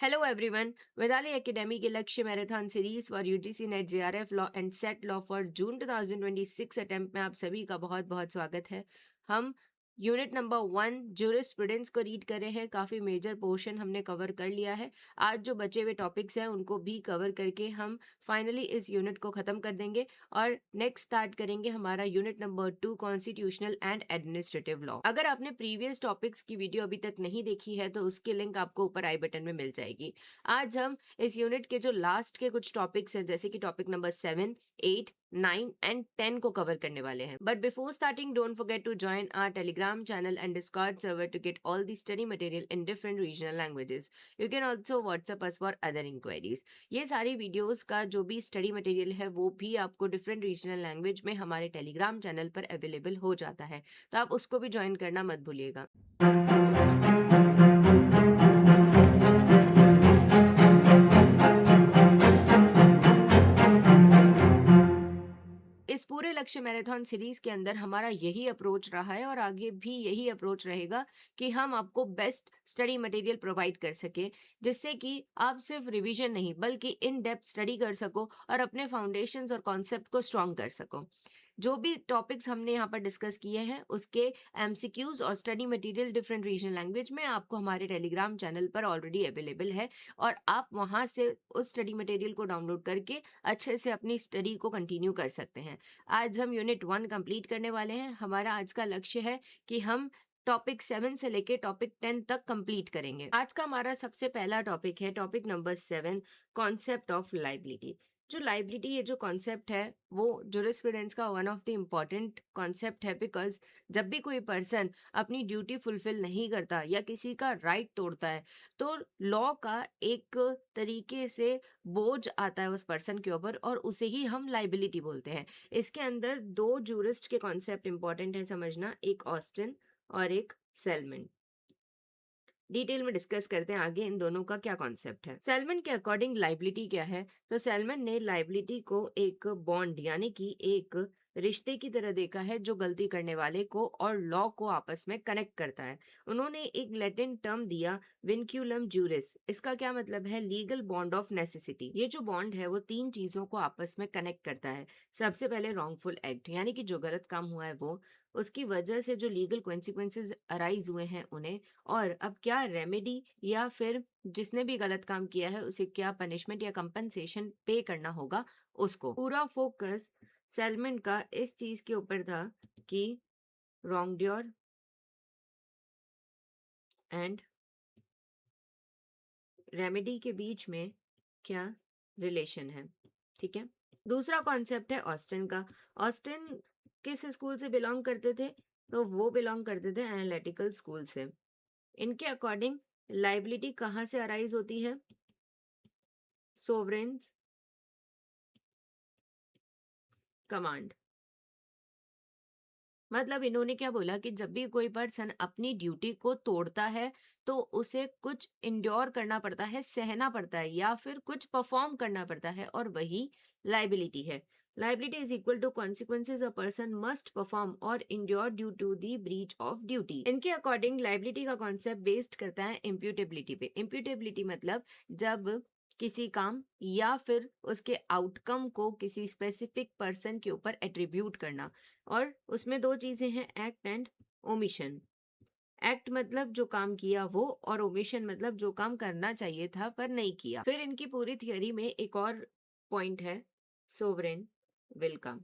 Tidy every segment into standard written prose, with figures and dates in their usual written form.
Hello everyone. Vedali Academy के लक्ष्य marathon series for UGC net JRF law and set law for June 2026 attempt में आप सभी का बहुत बहुत स्वागत है। हम यूनिट नंबर 1 ज्यूरिस्प्रूडेंस को रीड कर रहे हैं। काफ़ी मेजर पोर्शन हमने कवर कर लिया है। आज जो बचे हुए टॉपिक्स हैं उनको भी कवर करके हम फाइनली इस यूनिट को ख़त्म कर देंगे और नेक्स्ट स्टार्ट करेंगे हमारा unit number 2 constitutional and administrative law. अगर आपने प्रीवियस टॉपिक्स की वीडियो अभी तक नहीं देखी है तो उसकी लिंक आपको ऊपर आई बटन में मिल जाएगी। आज हम इस यूनिट के जो लास्ट के कुछ टॉपिक्स हैं जैसे कि टॉपिक नंबर 7, 8, 9 एंड 10 को कवर करने वाले हैं। But before starting don't forget to join our Telegram channel and Discord server to get all the study material in different regional languages. You can also WhatsApp us for other inquiries. ये सारी videos का जो भी study material है वो भी आपको different regional language में हमारे टेलीग्राम चैनल पर अवेलेबल हो जाता है, तो आप उसको भी ज्वाइन करना मत भूलिएगा। इस पूरे लक्ष्य मैराथन सीरीज के अंदर हमारा यही अप्रोच रहा है और आगे भी यही अप्रोच रहेगा कि हम आपको बेस्ट स्टडी मटेरियल प्रोवाइड कर सके, जिससे कि आप सिर्फ रिवीजन नहीं बल्कि इन डेप्थ स्टडी कर सको और अपने फाउंडेशंस और कॉन्सेप्ट को स्ट्रॉन्ग कर सको। जो भी टॉपिक्स हमने यहाँ पर डिस्कस किए हैं उसके एमसीक्यूज और study material different regional language में आपको हमारे टेलीग्राम चैनल पर ऑलरेडी अवेलेबल है और आप वहाँ से उस स्टडी मटेरियल को डाउनलोड करके अच्छे से अपनी स्टडी को कंटिन्यू कर सकते हैं। आज हम यूनिट 1 कंप्लीट करने वाले हैं। हमारा आज का लक्ष्य है कि हम टॉपिक 7 से लेके टॉपिक 10 तक कंप्लीट करेंगे। आज का हमारा सबसे पहला टॉपिक है topic number 7, concept of liability. जो लाइबिलिटी ये जो कॉन्सेप्ट है वो जूरिस्प्रूडेंस का one of the important concept है, बिकॉज जब भी कोई पर्सन अपनी ड्यूटी फुलफिल नहीं करता या किसी का राइट तोड़ता है तो लॉ का एक तरीके से बोझ आता है उस पर्सन के ऊपर और उसे ही हम लाइबिलिटी बोलते हैं। इसके अंदर दो जूरिस्ट के कॉन्सेप्ट इंपॉर्टेंट है समझना, एक ऑस्टिन और एक सेलमन। डिटेल में डिस्कस करते हैं आगे इन दोनों का क्या कॉन्सेप्ट है। सेलमन के अकॉर्डिंग लाइबिलिटी क्या है, तो सेलमन ने लाइबिलिटी को एक बॉन्ड यानी कि एक रिश्ते की तरह देखा है जो गलती करने वाले को और लॉ को आपस में कनेक्ट करता है। उन्होंने एक लैटिन टर्म दिया विनक्यूलम जूरिस। इसका क्या मतलब है, लीगल बॉन्ड ऑफ नेसेसिटी। ये जो बॉन्ड है वो तीन चीजों को आपस में कनेक्ट करता है। सबसे पहले रॉन्गफुल एक्ट यानी कि जो गलत काम हुआ है वो, उसकी वजह से जो लीगल कॉन्सिक्वेंसेज अराइज हुए हैं उन्हें, और अब क्या रेमेडी या फिर जिसने भी गलत काम किया है उसे क्या पनिशमेंट या कंपनसेशन पे करना होगा उसको। पूरा फोकस सेलमन का इस चीज के ऊपर था कि रॉन्गड्योर एंड रेमेडी के बीच में क्या रिलेशन है। ठीक है। दूसरा कॉन्सेप्ट है ऑस्टिन का। ऑस्टिन किस स्कूल से बिलोंग करते थे, तो वो बिलोंग करते थे एनालिटिकल स्कूल से। इनके अकॉर्डिंग लाइबिलिटी कहाँ से अराइज होती है, सोवरेन कमांड। मतलब इन्होंने क्या बोला कि जब भी कोई पर्सन अपनी ड्यूटी को तोड़ता है तो उसे कुछ इंड्योर करना पड़ता है, सहना पड़ता है या फिर कुछ परफॉर्म करना पड़ता है, और वही लाइबिलिटी है। Liability is equal to consequences a person must perform और endure due to the breach of duty. इनके अकॉर्डिंग लाइबिलिटी का कॉन्सेप्ट बेस्ड करता है इम्प्यूटेबिलिटी पे। इम्प्यूटेबिलिटी मतलब जब किसी काम या फिर उसके आउटकम को किसी स्पेसिफिक पर्सन के ऊपर एट्रीब्यूट करना, और उसमें दो चीजें हैं, एक्ट एंड ओमिशन। एक्ट मतलब जो काम किया वो, और ओमिशन मतलब जो काम करना चाहिए था पर नहीं किया। फिर इनकी पूरी थियोरी में एक और पॉइंट है, सोवरेन विल का।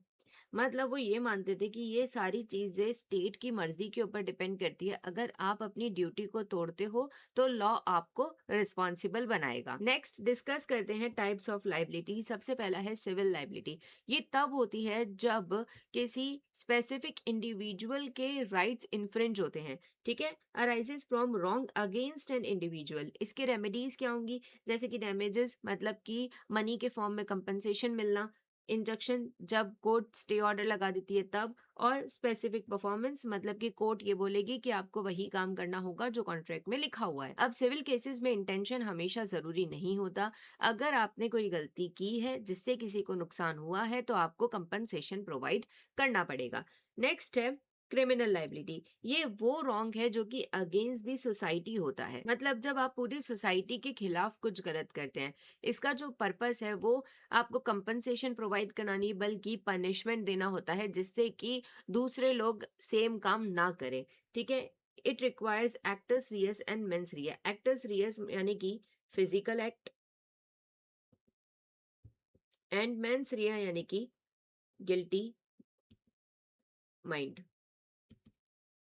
मतलब वो ये मानते थे कि ये सारी चीजें स्टेट की मर्जी के ऊपर डिपेंड करती है। अगर आप अपनी ड्यूटी को तोड़ते हो तो लॉ आपको रिस्पॉन्सिबल बनाएगा। नेक्स्ट डिस्कस करते हैं टाइप्स ऑफ लाइबिलिटी। सबसे पहला है सिविल लाइबिलिटी। ये तब होती है जब किसी स्पेसिफिक इंडिविजुअल के राइट्स इन्फ्रिंज होते हैं। ठीक है। Arises from wrong against an individual. इसके रेमेडीज क्या होंगी, जैसे कि डैमेजेस मतलब कि मनी के फॉर्म में कंपनसेशन मिलना, इंजंक्शन जब कोर्ट स्टे ऑर्डर लगा देती है तब, और स्पेसिफिक परफॉर्मेंस मतलब कि कोर्ट ये बोलेगी कि आपको वही काम करना होगा जो कॉन्ट्रैक्ट में लिखा हुआ है। अब सिविल केसेस में इंटेंशन हमेशा जरूरी नहीं होता। अगर आपने कोई गलती की है जिससे किसी को नुकसान हुआ है तो आपको कंपनसेशन प्रोवाइड करना पड़ेगा। नेक्स्ट है क्रिमिनल लाइबिलिटी, ये वो रॉन्ग है जो कि अगेंस्ट दी सोसाइटी होता है। मतलब जब आप पूरी सोसाइटी के खिलाफ कुछ गलत करते हैं, इसका जो पर्पस है वो आपको कंपनसेशन प्रोवाइड करना नहीं बल्कि पनिशमेंट देना होता है, जिससे कि दूसरे लोग सेम काम ना करें। ठीक है। It requires actus reus and mens rea. Actus reus यानी कि physical act, and mens rea यानी कि गिल्टी माइंड।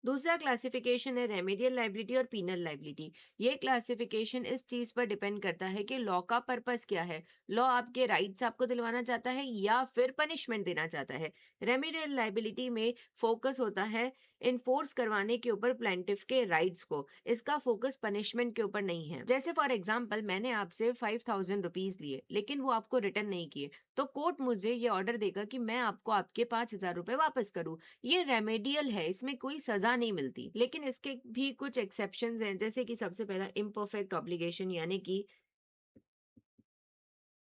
दूसरा क्लासिफिकेशन है रेमेडियल लाइबिलिटी और पीनल लाइबिलिटी। ये क्लासिफिकेशन इस चीज पर डिपेंड करता है कि लॉ का पर्पस क्या है। लॉ आपके राइट्स आपको दिलवाना चाहता है या फिर पनिशमेंट देना चाहता है। रेमेडियल लाइबिलिटी में फोकस होता है इन्फोर्स करवाने के ऊपर प्लेंटिफ के राइट्स को। इसका फोकस पनिशमेंट के ऊपर नहीं है। जैसे फॉर एग्जाम्पल मैंने आपसे 5,000 रुपीज लिए लेकिन वो आपको रिटर्न नहीं किए, तो कोर्ट मुझे ये ऑर्डर देगा कि मैं आपको आपके 5,000 रुपए वापस करूं। ये रेमेडियल है, इसमें कोई सजा नहीं मिलती। लेकिन इसके भी कुछ एक्सेप्शंस हैं, जैसे कि सबसे पहला इम्परफेक्ट ऑब्लिगेशन यानी कि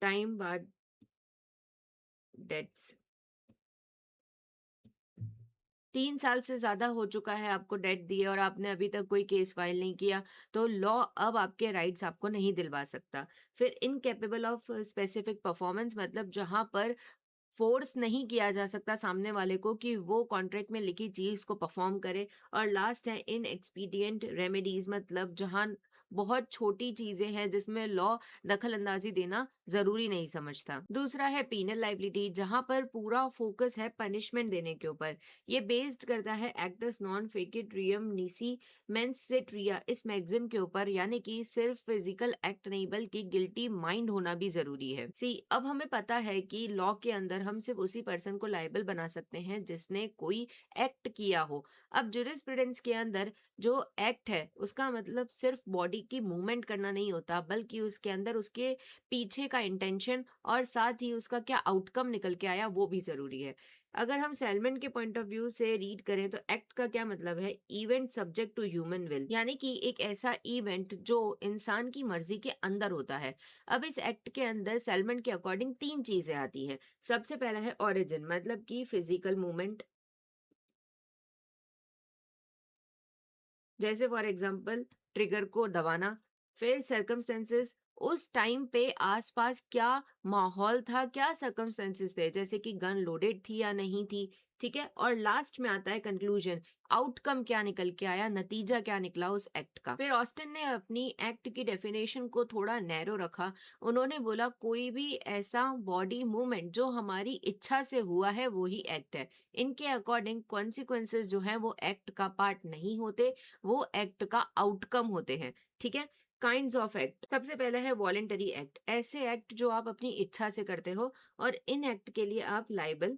टाइम बार्ड डेट्स। 3 साल से ज्यादा हो चुका है आपको डेट दिए और आपने अभी तक कोई केस फाइल नहीं किया, तो लॉ अब आपके राइट्स आपको नहीं दिलवा सकता। फिर इनकेपेबल ऑफ स्पेसिफिक परफॉर्मेंस, मतलब जहां पर फोर्स नहीं किया जा सकता सामने वाले को कि वो कॉन्ट्रैक्ट में लिखी चीज को परफॉर्म करे। और लास्ट है इन एक्सपीडियंट रेमेडीज, मतलब जहां बहुत छोटी चीजें हैं जिसमें लॉ दखल अंदाजी देना जरूरी नहीं समझता। दूसरा है पीनल लाइबिलिटी, जहां पर पूरा फोकस है पनिशमेंट देने के ऊपर। ये बेस्ड करता है एक्टस नॉन फेकिट रियम नीसी मेंस सिट रिया इस मैगजिम के ऊपर, यानी कि सिर्फ फिजिकल एक्ट नहीं बल्कि गिल्टी माइंड होना भी जरूरी है। सी अब हमें पता है कि लॉ के अंदर हम सिर्फ उसी पर्सन को लायबल बना सकते हैं जिसने कोई एक्ट किया हो। अब जुरिस्प्रूडेंस के अंदर जो एक्ट है उसका मतलब सिर्फ बॉडी की मूवमेंट करना नहीं होता बल्कि उसके अंदर उसके पीछे का इंटेंशन और साथ ही उसका क्या आउटकम निकल के आया वो भी जरूरी है। अगर हम सेलमन के पॉइंट ऑफ व्यू से रीड करें तो एक्ट का क्या मतलब है, event subject to human will, यानी कि एक ऐसा इवेंट जो इंसान की मर्जी के अंदर होता है। अब इस एक्ट के अंदर सेलमन के अकॉर्डिंग 3 चीजें आती है। सबसे पहला है ओरिजिन, मतलब कि फिजिकल मूवमेंट, जैसे फॉर एग्जांपल ट्रिगर को दबाना। फिर सर्कमस्टेंसेस, उस टाइम पे आसपास क्या माहौल था, क्या सर्कमस्टेंसेस थे, जैसे कि गन लोडेड थी या नहीं थी। ठीक है। और लास्ट में आता है कंक्लूजन, आउटकम क्या निकल के आया, नतीजा क्या निकला उस एक्ट का। फिर ऑस्टिन ने अपनी एक्ट की डेफिनेशन को थोड़ा नैरो रखा। उन्होंने बोला कोई भी ऐसा बॉडी मूवमेंट जो हमारी इच्छा से हुआ है वो ही एक्ट है। इनके अकॉर्डिंग कॉन्सिक्वेंसेस जो है वो एक्ट का पार्ट नहीं होते, वो एक्ट का आउटकम होते हैं। ठीक है। काइंड्स ऑफ एक्ट, सबसे पहला है वॉलेंटरी एक्ट, ऐसे एक्ट जो आप अपनी इच्छा से करते हो और इन एक्ट के लिए आप लाइबल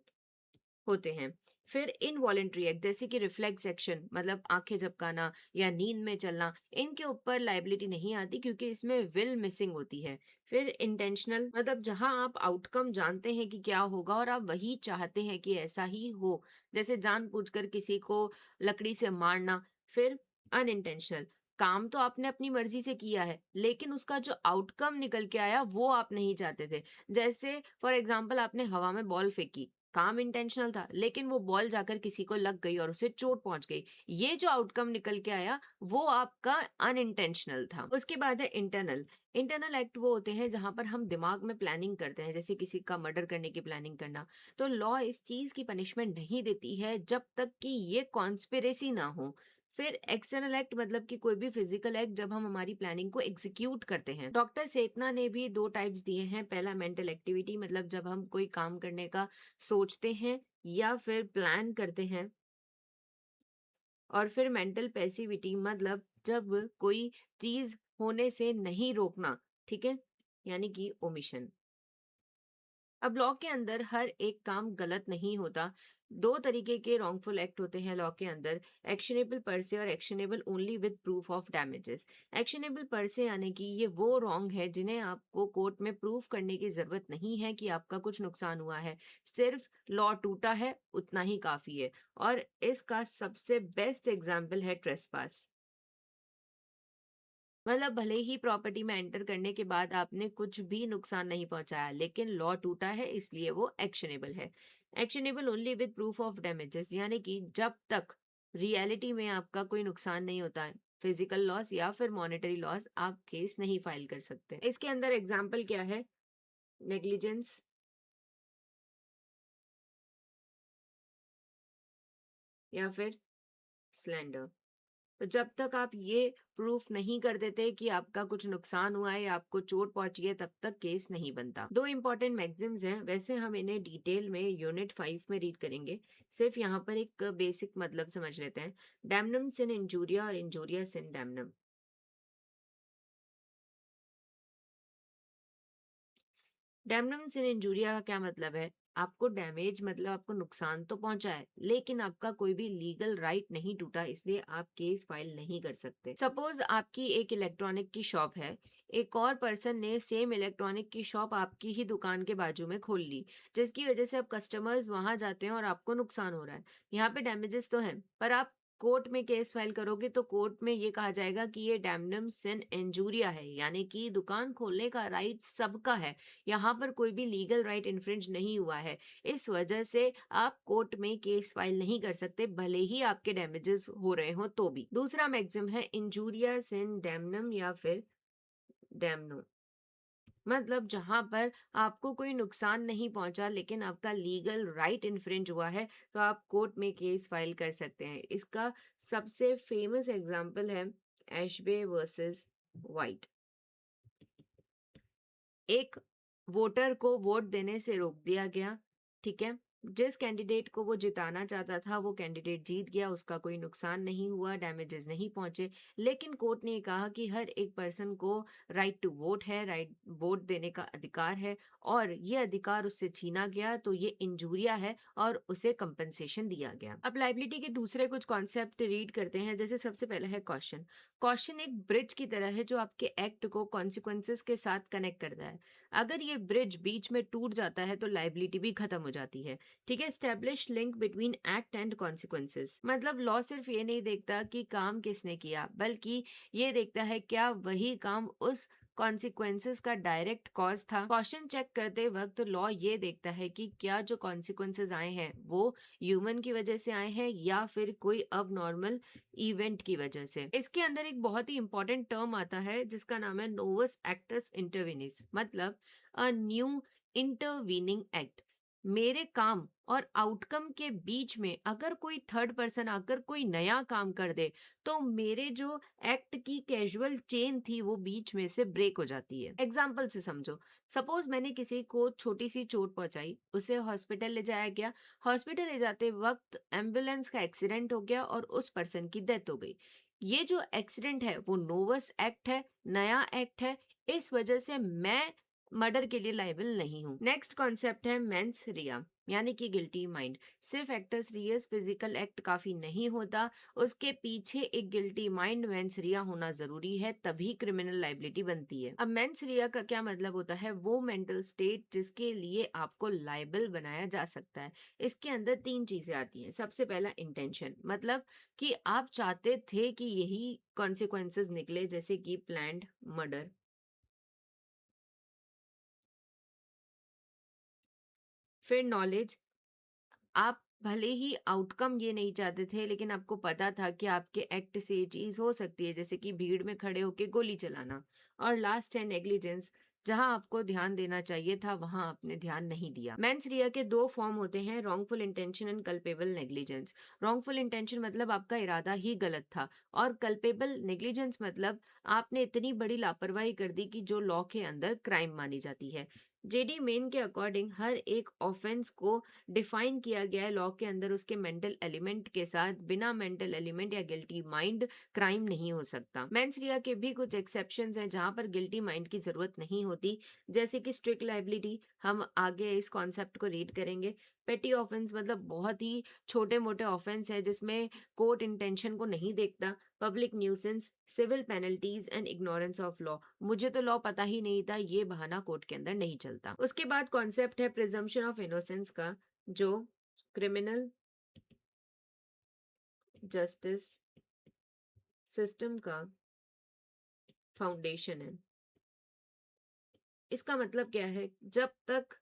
होते हैं। फिर इनवॉलेंटरी एक्ट, जैसे कि रिफ्लेक्स एक्शन, मतलब आंखें झपकाना या नींद में चलना, इनके ऊपर लाइबिलिटी नहीं आती क्योंकि इसमें विल मिसिंग होती है। फिर इंटेंशनल, मतलब जहां आप आउटकम जानते हैं कि क्या होगा और आप वही चाहते हैं कि ऐसा ही हो, जैसे जानबूझकर किसी को लकड़ी से मारना। फिर अनइंटेंशनल, काम तो आपने अपनी मर्जी से किया है लेकिन उसका जो आउटकम निकल के आया वो आप नहीं चाहते थे। जैसे फॉर एग्जाम्पल आपने हवा में बॉल फेंकी, काम इंटेंशनल था लेकिन वो बॉल जाकर किसी को लग गई और उसे चोट पहुंच गई। ये जो आउटकम निकल के आया वो आपका अनइंटेंशनल था। उसके बाद है इंटरनल। इंटरनल एक्ट वो होते हैं जहां पर हम दिमाग में प्लानिंग करते हैं, जैसे किसी का मर्डर करने की प्लानिंग करना। तो लॉ इस चीज की पनिशमेंट नहीं देती है जब तक कि ये कॉन्स्पिरेसी ना हो। फिर एक्सटर्नल एक्ट, मतलब कि कोई भी फिजिकल एक्ट जब हम हमारी प्लानिंग को एग्जीक्यूट करते हैं। डॉक्टर सेतना ने भी 2 टाइप्स दिए हैं। पहला मेंटल एक्टिविटी, मतलब जब हम कोई काम करने का सोचते हैं या फिर प्लान करते हैं। और फिर मेंटल पैसिविटी, मतलब जब कोई चीज होने से नहीं रोकना। ठीक है। यानी कि ओमिशन। अब लॉ के अंदर हर एक काम गलत नहीं होता। 2 तरीके के रॉन्गफुल एक्ट होते हैं लॉ के अंदर, एक्शनेबल पर से और actionable only with proof of damages. Actionable पर से यानी कि ये वो रॉन्ग है जिन्हें आपको कोर्ट में प्रूफ करने की जरूरत नहीं है कि आपका कुछ नुकसान हुआ है, सिर्फ लॉ टूटा है उतना ही काफी है। और इसका सबसे बेस्ट एग्जाम्पल है ट्रेसपास। मतलब भले ही प्रॉपर्टी में एंटर करने के बाद आपने कुछ भी नुकसान नहीं पहुंचाया लेकिन लॉ टूटा है इसलिए वो एक्शनेबल है। Actionable only with proof of damages, यानी कि जब तक रियलिटी में आपका कोई नुकसान नहीं होता है, फिजिकल लॉस या फिर मॉनेटरी लॉस, आप केस नहीं फाइल कर सकते। इसके अंदर एग्जाम्पल क्या है? नेग्लिजेंस या फिर स्लैंडर। तो जब तक आप ये प्रूफ नहीं कर देते कि आपका कुछ नुकसान हुआ है या आपको चोट पहुंची है, तब तक केस नहीं बनता। दो इंपॉर्टेंट मैगजिम्स हैं, वैसे हम इन्हें डिटेल में यूनिट 5 में रीड करेंगे। सिर्फ यहाँ पर एक बेसिक मतलब समझ लेते हैं। डैमनम सिन इंजूरिया और इंजूरिया सिन डैमनम। डैमनम्स इन इंजूरिया का क्या मतलब है? आपको डैमेज मतलब आपको नुकसान तो पहुंचा है, लेकिन आपका कोई भी लीगल राइट नहीं टूटा, इसलिए आप केस फाइल नहीं कर सकते। सपोज आपकी एक इलेक्ट्रॉनिक की शॉप है, एक और पर्सन ने सेम इलेक्ट्रॉनिक की शॉप आपकी ही दुकान के बाजू में खोल ली, जिसकी वजह से अब कस्टमर्स वहां जाते हैं और आपको नुकसान हो रहा है। यहाँ पे डैमेजेस तो हैं, पर आप कोर्ट में केस फाइल करोगे तो कोर्ट में ये कहा जाएगा कि ये डैमनम सिन इंजूरिया है, यानी कि दुकान खोलने का राइट सबका है, यहाँ पर कोई भी लीगल राइट इन्फ्रिंज नहीं हुआ है। इस वजह से आप कोर्ट में केस फाइल नहीं कर सकते, भले ही आपके डैमेजेस हो रहे हो तो भी। दूसरा मैक्सिम है इंजूरियस इन डैमनम या फिर डैमनो। मतलब जहां पर आपको कोई नुकसान नहीं पहुंचा, लेकिन आपका लीगल राइट इन्फ्रिंज हुआ है, तो आप कोर्ट में केस फाइल कर सकते हैं। इसका सबसे फेमस एग्जाम्पल है एशबे वर्सेस वाइट। एक वोटर को वोट देने से रोक दिया गया, ठीक है? जिस कैंडिडेट को वो जिताना चाहता था, वो कैंडिडेट जीत गया, उसका कोई नुकसान नहीं हुआ, डैमेजेस नहीं पहुंचे। लेकिन कोर्ट ने कहा कि हर एक पर्सन को राइट टू वोट है, राइट वोट देने का अधिकार है, और ये अधिकार उससे छीना गया, तो ये इंजूरिया है और उसे कंपनसेशन दिया गया। अब लाइबिलिटी के दूसरे कुछ कॉन्सेप्ट रीड करते हैं। जैसे सबसे पहला है कॉशन। कॉशन एक ब्रिज की तरह है जो आपके एक्ट को कॉन्सिक्वेंसेस के साथ कनेक्ट करता है। अगर ये ब्रिज बीच में टूट जाता है तो लाइबिलिटी भी खत्म हो जाती है। ठीक है? Establish link between act and consequences. मतलब लॉ सिर्फ ये नहीं देखता कि काम किसने किया, बल्कि ये देखता है क्या वही काम उस कॉन्सिक्वेंसेस का डायरेक्ट कॉज था। क्वेश्चन चेक करते वक्त लॉ ये देखता है कि क्या जो कॉन्सिक्वेंसेस आए हैं वो ह्यूमन की वजह से आए हैं या फिर कोई अब नॉर्मल इवेंट की वजह से। इसके अंदर एक बहुत ही इंपॉर्टेंट टर्म आता है जिसका नाम है नोवस एक्टस इंटरविनिस, मतलब अ न्यू इंटरवीनिंग एक्ट। मेरे काम और आउटकम के बीच में अगर कोई थर्ड पर्सन आकर कोई नया काम कर दे, तो मेरे जो एक्ट की कैजुअल चेन थी वो बीच में से ब्रेक हो जाती है। एग्जाम्पल से समझो। सपोज मैंने किसी को छोटी सी चोट पहुंचाई, उसे हॉस्पिटल ले जाया गया। हॉस्पिटल ले जाते वक्त एम्बुलेंस का एक्सीडेंट हो गया और उस पर्सन की डेथ हो गई। ये जो एक्सीडेंट है वो नोवस एक्ट है, नया एक्ट है। इस वजह से मैं मर्डर के लिए लायबल नहीं हूँ। नेक्स्ट कॉन्सेप्ट है मेंस रिया, यानी कि गिल्टी माइंड। सिर्फ एक्टर्स रियस फिजिकल एक्ट काफी नहीं होता, उसके पीछे एक गिल्टी माइंड मेंस रिया होना जरूरी है, तभी क्रिमिनल लाइबिलिटी बनती है। अब मेंस रिया का क्या मतलब होता है? वो मेंटल स्टेट जिसके लिए आपको लायबल बनाया जा सकता है। इसके अंदर तीन चीजें आती हैं। सबसे पहला इंटेंशन, मतलब कि आप चाहते थे कि यही कॉन्सिक्वेंसेस निकले, जैसे कि प्लान्ड मर्डर। फिर नॉलेज, आप भले ही आउटकम ये नहीं चाहते थे, लेकिन आपको पता था कि आपके एक्ट से ये चीज हो सकती है, जैसे कि भीड़ में खड़े होकर गोली चलाना। और लास्ट है नेग्लिजेंस, जहां आपको ध्यान देना चाहिए था वहां आपने ध्यान नहीं दिया। मेंस रिया के दो फॉर्म होते हैं, wrongful intention and culpable negligence. Wrongful intention मतलब आपका इरादा ही गलत था, और कल्पेबल नेग्लिजेंस मतलब आपने इतनी बड़ी लापरवाही कर दी कि जो लॉ के अंदर क्राइम मानी जाती है। जेडी मेन के अकॉर्डिंग हर एक ऑफेंस को डिफाइन किया गया है लॉ के अंदर उसके मेंटल एलिमेंट के साथ। बिना मेंटल एलिमेंट या गिल्टी माइंड क्राइम नहीं हो सकता। मेंस रिया के भी कुछ एक्सेप्शंस हैं जहां पर गिल्टी माइंड की जरूरत नहीं होती, जैसे कि स्ट्रिक्ट लाइबिलिटी। हम आगे इस कॉन्सेप्ट को रीड करेंगे। पेटी ऑफेंस मतलब बहुत ही छोटे मोटे ऑफेंस है जिसमें कोर्ट इंटेंशन को नहीं देखता। Public nuisance, civil penalties and ignorance of law. मुझे तो लॉ पता ही नहीं था, ये बहाना कोर्ट के अंदर नहीं चलता। उसके बाद कॉन्सेप्ट है प्रिजम्पशन ऑफ इनोसेंस का, जो क्रिमिनल जस्टिस सिस्टम का फाउंडेशन है। इसका मतलब क्या है? जब तक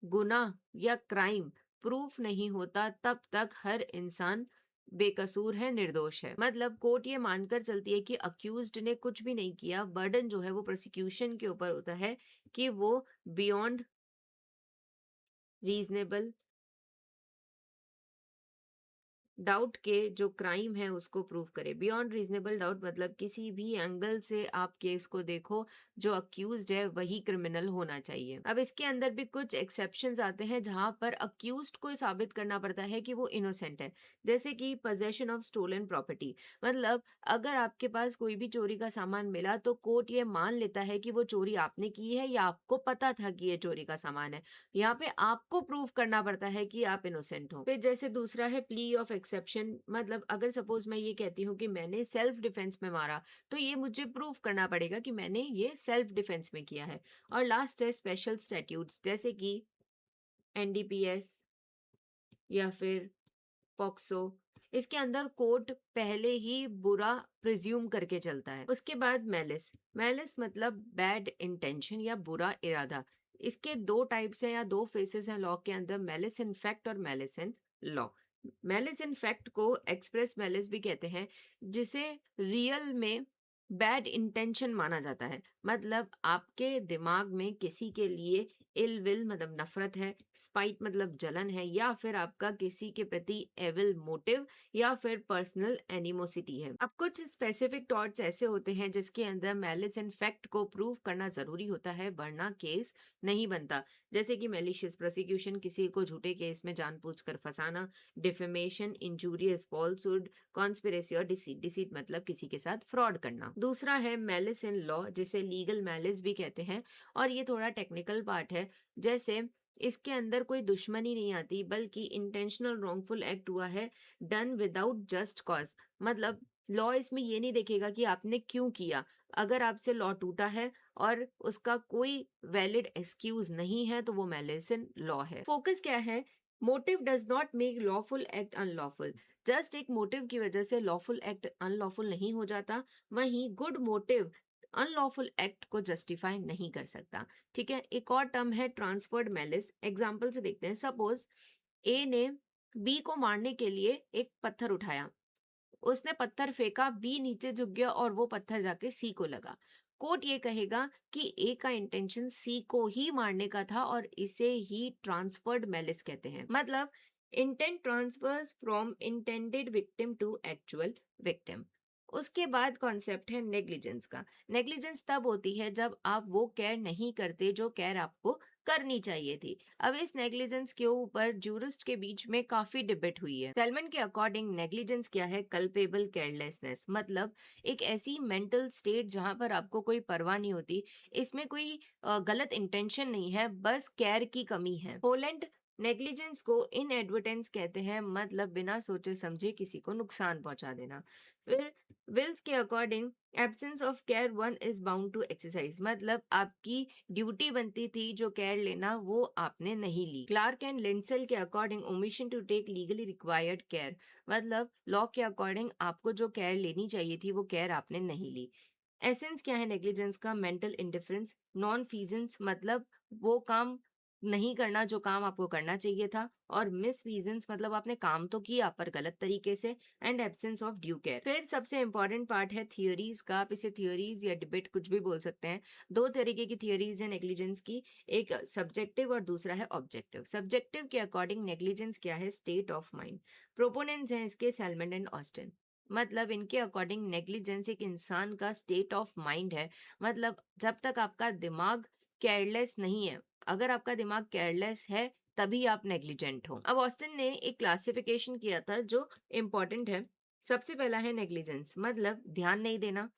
गुनाह या क्राइम प्रूफ नहीं होता, तब तक हर इंसान बेकसूर है, निर्दोष है। मतलब कोर्ट ये मानकर चलती है कि अक्यूज्ड ने कुछ भी नहीं किया। बर्डन जो है वो प्रोसिक्यूशन के ऊपर होता है कि वो बियॉन्ड रीजनेबल डाउट के जो क्राइम है उसको प्रूव करे। बियॉन्ड रीजनेबल डाउट मतलब किसी भी एंगल से आप केस को देखो, जो अक्यूज्ड है वही क्रिमिनल होना चाहिए। अब इसके अंदर भी कुछ एक्सेप्शंस आते हैं जहां पर अक्यूज्ड को साबित करना पड़ता है कि वो इनोसेंट है। जैसे कि पोजेशन ऑफ स्टोलन प्रॉपर्टी, मतलब अगर आपके पास कोई भी चोरी का सामान मिला तो कोर्ट ये मान लेता है कि वो चोरी आपने की है या आपको पता था कि ये चोरी का सामान है। यहाँ पे आपको प्रूव करना पड़ता है कि आप इनोसेंट हो। फिर जैसे दूसरा है प्ली ऑफ एक्सेप्शन, मतलब अगर सपोज मैं ये कहती हूँ कि मैंने सेल्फ डिफेंस में मारा, तो ये मुझे प्रूव करना पड़ेगा कि मैंने ये सेल्फ डिफेंस में किया है। और लास्ट है स्पेशल स्टैट्यूट्स, जैसे कि एनडीपीएस या फिर पॉक्सो। इसके अंदर कोर्ट पहले ही बुरा प्रिज्यूम करके चलता है। उसके बाद मैलिस, मैलिस मतलब बैड इंटेंशन या बुरा इरादा। इसके दो टाइप्स हैं या दो फेसेस हैं लॉ के अंदर, मैलिस इन फैक्ट और malice in law. Malice in fact को एक्सप्रेस मैलिस भी कहते हैं, जिसे रियल में बैड इंटेंशन माना जाता है। मतलब आपके दिमाग में किसी के लिए इल विल मतलब नफरत है, स्पाइट मतलब जलन है, या फिर आपका किसी के प्रति एविल मोटिव या फिर पर्सनल एनिमोसिटी है। अब कुछ स्पेसिफिक टॉर्ट्स ऐसे होते हैं जिसके अंदर मैलिस इन फैक्ट को प्रूव करना जरूरी होता है, वरना केस नहीं बनता। जैसे कि मैलिशियस प्रोसिक्यूशन, किसी को झूठे केस में जानबूझकर फंसाना। डिफेमेशन, इंजूरियस फॉल्सहुड, कॉन्स्पिरेसी और डिसीट, डिसीट मतलब किसी के साथ फ्रॉड करना। दूसरा है मैलिस इन लॉ, जिसे लीगल मैलिस भी कहते हैं, और ये थोड़ा टेक्निकल पार्ट है। जैसे इसके अंदर कोई दुश्मनी नहीं आती, बल्कि इंटेंशनल रॉन्गफुल एक्ट हुआ है, डन विदाउट जस्ट कॉज। मतलब लॉ इसमें ये नहीं देखेगा कि आपने क्यों किया। अगर आपसे लॉ टूटा है और उसका कोई वैलिड एक्सक्यूज नहीं है तो वो मैलिस इन लॉ है। फोकस क्या है? Motive does not make lawful act unlawful. Just एक मोटिव की वजह से लॉफुल एक्ट अनलॉफुल नहीं हो जाता, वहीं गुड मोटिव अनलॉफुल एक्ट को जस्टिफाई नहीं कर सकता। ठीक है, एक और टर्म है ट्रांसफर्ड मैलिस। एग्जाम्पल से देखते हैं। सपोज ए ने बी को मारने के लिए एक पत्थर उठाया, उसने पत्थर फेंका, बी नीचे झुक गया और वो पत्थर जाके सी को लगा। कोर्ट ये कहेगा कि ए का इंटेंशन सी को ही मारने का था और इसे ही ट्रांसफर्ड मैलिस कहते हैं। मतलब intent transfers from intended victim to actual victim. उसके बाद कॉन्सेप्ट है नेग्लिजेंस का। नेग्लिजेंस तब होती है जब आप वो केयर नहीं करते जो केयर आपको करनी चाहिए थी। अब इस नेग्लिजेंस के ऊपर जूरिस्ट के बीच में काफी डिबेट हुई है। सेलमन के अकॉर्डिंग नेग्लिजेंस क्या है? कल्पेबल केयरलेसनेस, मतलब एक ऐसी मेंटल स्टेट जहां पर आपको कोई परवाह नहीं होती, इसमें कोई गलत इंटेंशन नहीं है, बस केयर की कमी है। पोलैंड नेग्लिजेंस को इन एडवर्टेंस कहते हैं, मतलब बिना सोचे समझे किसी को नुकसान पहुंचा देना। फिर विल्स के according absence of care one is bound to exercise, मतलब आपकी ड्यूटी बनती थी जो केयर लेना वो आपने नहीं ली। क्लार्क एंड लिंडसेल के according omission to take legally required care, मतलब लॉ के अकॉर्डिंग आपको जो केयर लेनी चाहिए थी वो केयर आपने नहीं ली। एसेंस क्या है नेग्लिजेंस का? Mental indifference. नॉन फीजेंस मतलब वो काम नहीं करना जो काम आपको करना चाहिए था। और मिस फीजेंस मतलब आपने काम तो किया पर गलत तरीके से। And absence of due care. फिर सबसे इंपॉर्टेंट पार्ट है थियोरीज का। आप इसे थियोरीज या डिबेट कुछ भी बोल सकते हैं। दो तरीके की थियोरीज है नेग्लिजेंस की, एक सब्जेक्टिव और दूसरा है ऑब्जेक्टिव। सब्जेक्टिव के अकॉर्डिंग नेग्लिजेंस क्या है? State of mind. प्रोपोनेंट्स हैं इसके सैलमन एंड ऑस्टिन। मतलब इनके अकॉर्डिंग नेग्लिजेंस एक इंसान का स्टेट ऑफ माइंड है। मतलब जब तक आपका दिमाग केयरलेस नहीं है, अगर आपका दिमाग केयरलेस है तभी आप नेग्लिजेंट हो। अब ऑस्टिन ने एक क्लासिफिकेशन किया था जो इम्पोर्टेंट है। सबसे पहला है नेग्लिजेंस, मतलब ध्यान नहीं देना।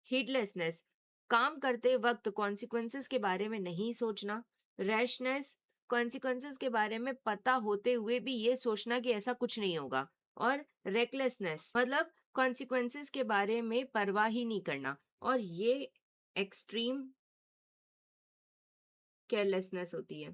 हीडलेसनेस, काम करते वक्त कॉन्सिक्वेंसेस के बारे में नहीं सोचना। रैशनेस, कॉन्सिक्वेंसेस के बारे में पता होते हुए भी ये सोचना कि ऐसा कुछ नहीं होगा। और रेकलेसनेस, मतलब कॉन्सिक्वेंसेस के बारे में परवाह ही नहीं करना। और ये एक्सट्रीम केयरलेसनेस होती है।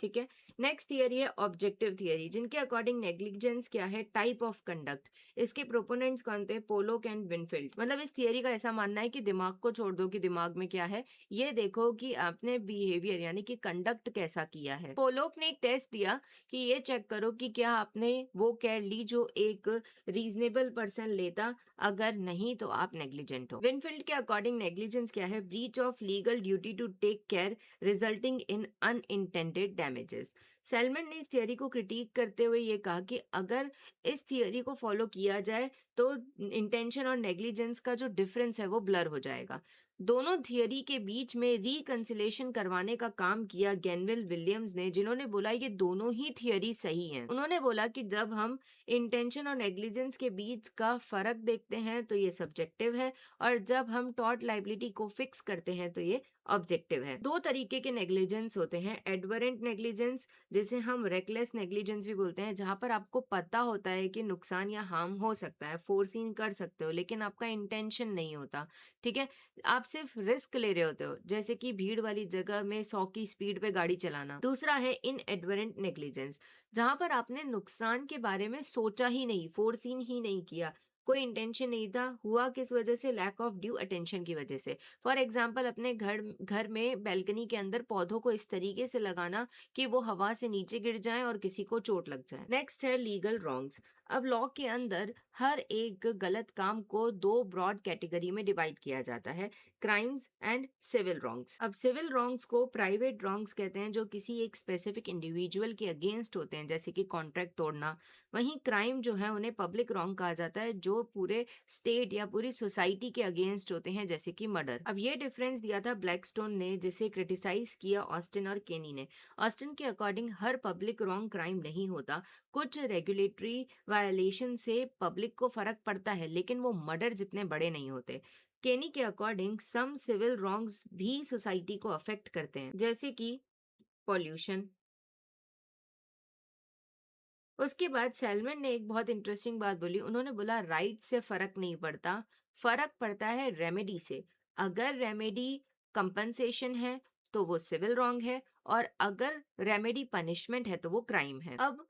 ठीक है। नेक्स्ट थियरी है ऑब्जेक्टिव थियरी, जिनके अकॉर्डिंग नेग्लिजेंस क्या है, टाइप ऑफ कंडक्ट। इसके प्रोपोनेंट्स कौन थे, पोलोक एंड विनफील्ड। मतलब इस थियरी का ऐसा मानना है कि दिमाग को छोड़ दो कि दिमाग में क्या है, ये देखो कि आपने बिहेवियर यानी कि कंडक्ट कैसा किया है। पोलोक ने एक टेस्ट दिया कि ये चेक करो कि क्या आपने वो केयर ली जो एक रीजनेबल पर्सन लेता, अगर नहीं तो आप नेग्लिजेंट हो। विनफील्ड के अकॉर्डिंग नेग्लिजेंस क्या है, breach of legal duty to take care resulting in unintended damages. Salmond ने इस थियरी को क्रिटिक करते हुए ये कहा कि अगर इस थियरी को फॉलो किया जाए तो इंटेंशन और नेग्लिजेंस का जो डिफरेंस है वो ब्लर हो जाएगा। दोनों थियरी के बीच में रिकंसिलेशन करवाने का काम किया गैनविल विलियम्स ने, जिन्होंने बोला ये दोनों ही थियरी सही हैं। उन्होंने बोला कि जब हम इंटेंशन और नेग्लिजेंस के बीच का फर्क देखते हैं तो ये सब्जेक्टिव है, और जब हम टॉर्ट लाइबिलिटी को फिक्स करते हैं तो ये ऑब्जेक्टिव है। दो तरीके के नेग्लिजेंस होते हैं, एडवरेंट नेग्लिजेंस जिसे हम रेकलेस नेग्लिजेंस भी बोलते हैं, जहां पर आपको पता होता है कि नुकसान या हार्म हो सकता है, फोर्सिंग कर सकते हो, लेकिन आपका इंटेंशन नहीं होता। ठीक है, आप सिर्फ रिस्क ले रहे होते हो, जैसे कि भीड़ वाली जगह में 100 की स्पीड पे गाड़ी चलाना। दूसरा है इन एडवरेंट नेग्लिजेंस, जहां पर आपने नुकसान के बारे में सोचा ही नहीं, फोर्सिंग ही नहीं किया, कोई इंटेंशन नहीं था, हुआ किस वजह से, लैक ऑफ ड्यू अटेंशन की वजह से। फॉर एग्जाम्पल, अपने घर घर में बैल्कनी के अंदर पौधों को इस तरीके से लगाना कि वो हवा से नीचे गिर जाएं और किसी को चोट लग जाए। नेक्स्ट है लीगल रॉन्ग्स। अब लॉ के अंदर हर एक गलत काम को दो ब्रॉड कैटेगरी में डिवाइड किया जाता है, क्राइम्स एंड सिविल रॉन्ग्स। अब सिविल रॉन्ग्स को प्राइवेट रॉन्ग्स कहते हैं, जो किसी एक स्पेसिफिक इंडिविजुअल के अगेंस्ट होते हैं, जैसे कि कॉन्ट्रैक्ट तोड़ना। वहीं क्राइम जो है उन्हें पब्लिक रॉन्ग कहा जाता है, जो पूरे स्टेट या पूरी सोसाइटी के अगेंस्ट होते हैं, जैसे कि मर्डर। अब ये डिफरेंस दिया था ब्लैकस्टोन ने, जिसे क्रिटिसाइज किया ऑस्टिन और केनी ने। ऑस्टिन के अकॉर्डिंग हर पब्लिक रॉन्ग क्राइम नहीं होता, कुछ रेगुलेटरी वायलेशन से पब्लिक को फर्क पड़ता है, लेकिन वो मर्डर जितने बड़े नहीं होते। केनी के अकॉर्डिंग सम सिविल रॉन्ग्स भी सोसाइटी को अफेक्ट करते हैं, जैसे कि पॉल्यूशन। उसके बाद सैलमन ने एक बहुत इंटरेस्टिंग बात बोली, उन्होंने बोला राइट से फर्क नहीं पड़ता, फर्क पड़ता है रेमेडी से। अगर रेमेडी कंपनसेशन है तो वो सिविल रॉन्ग है, और अगर रेमेडी पनिशमेंट है तो वो क्राइम है। अब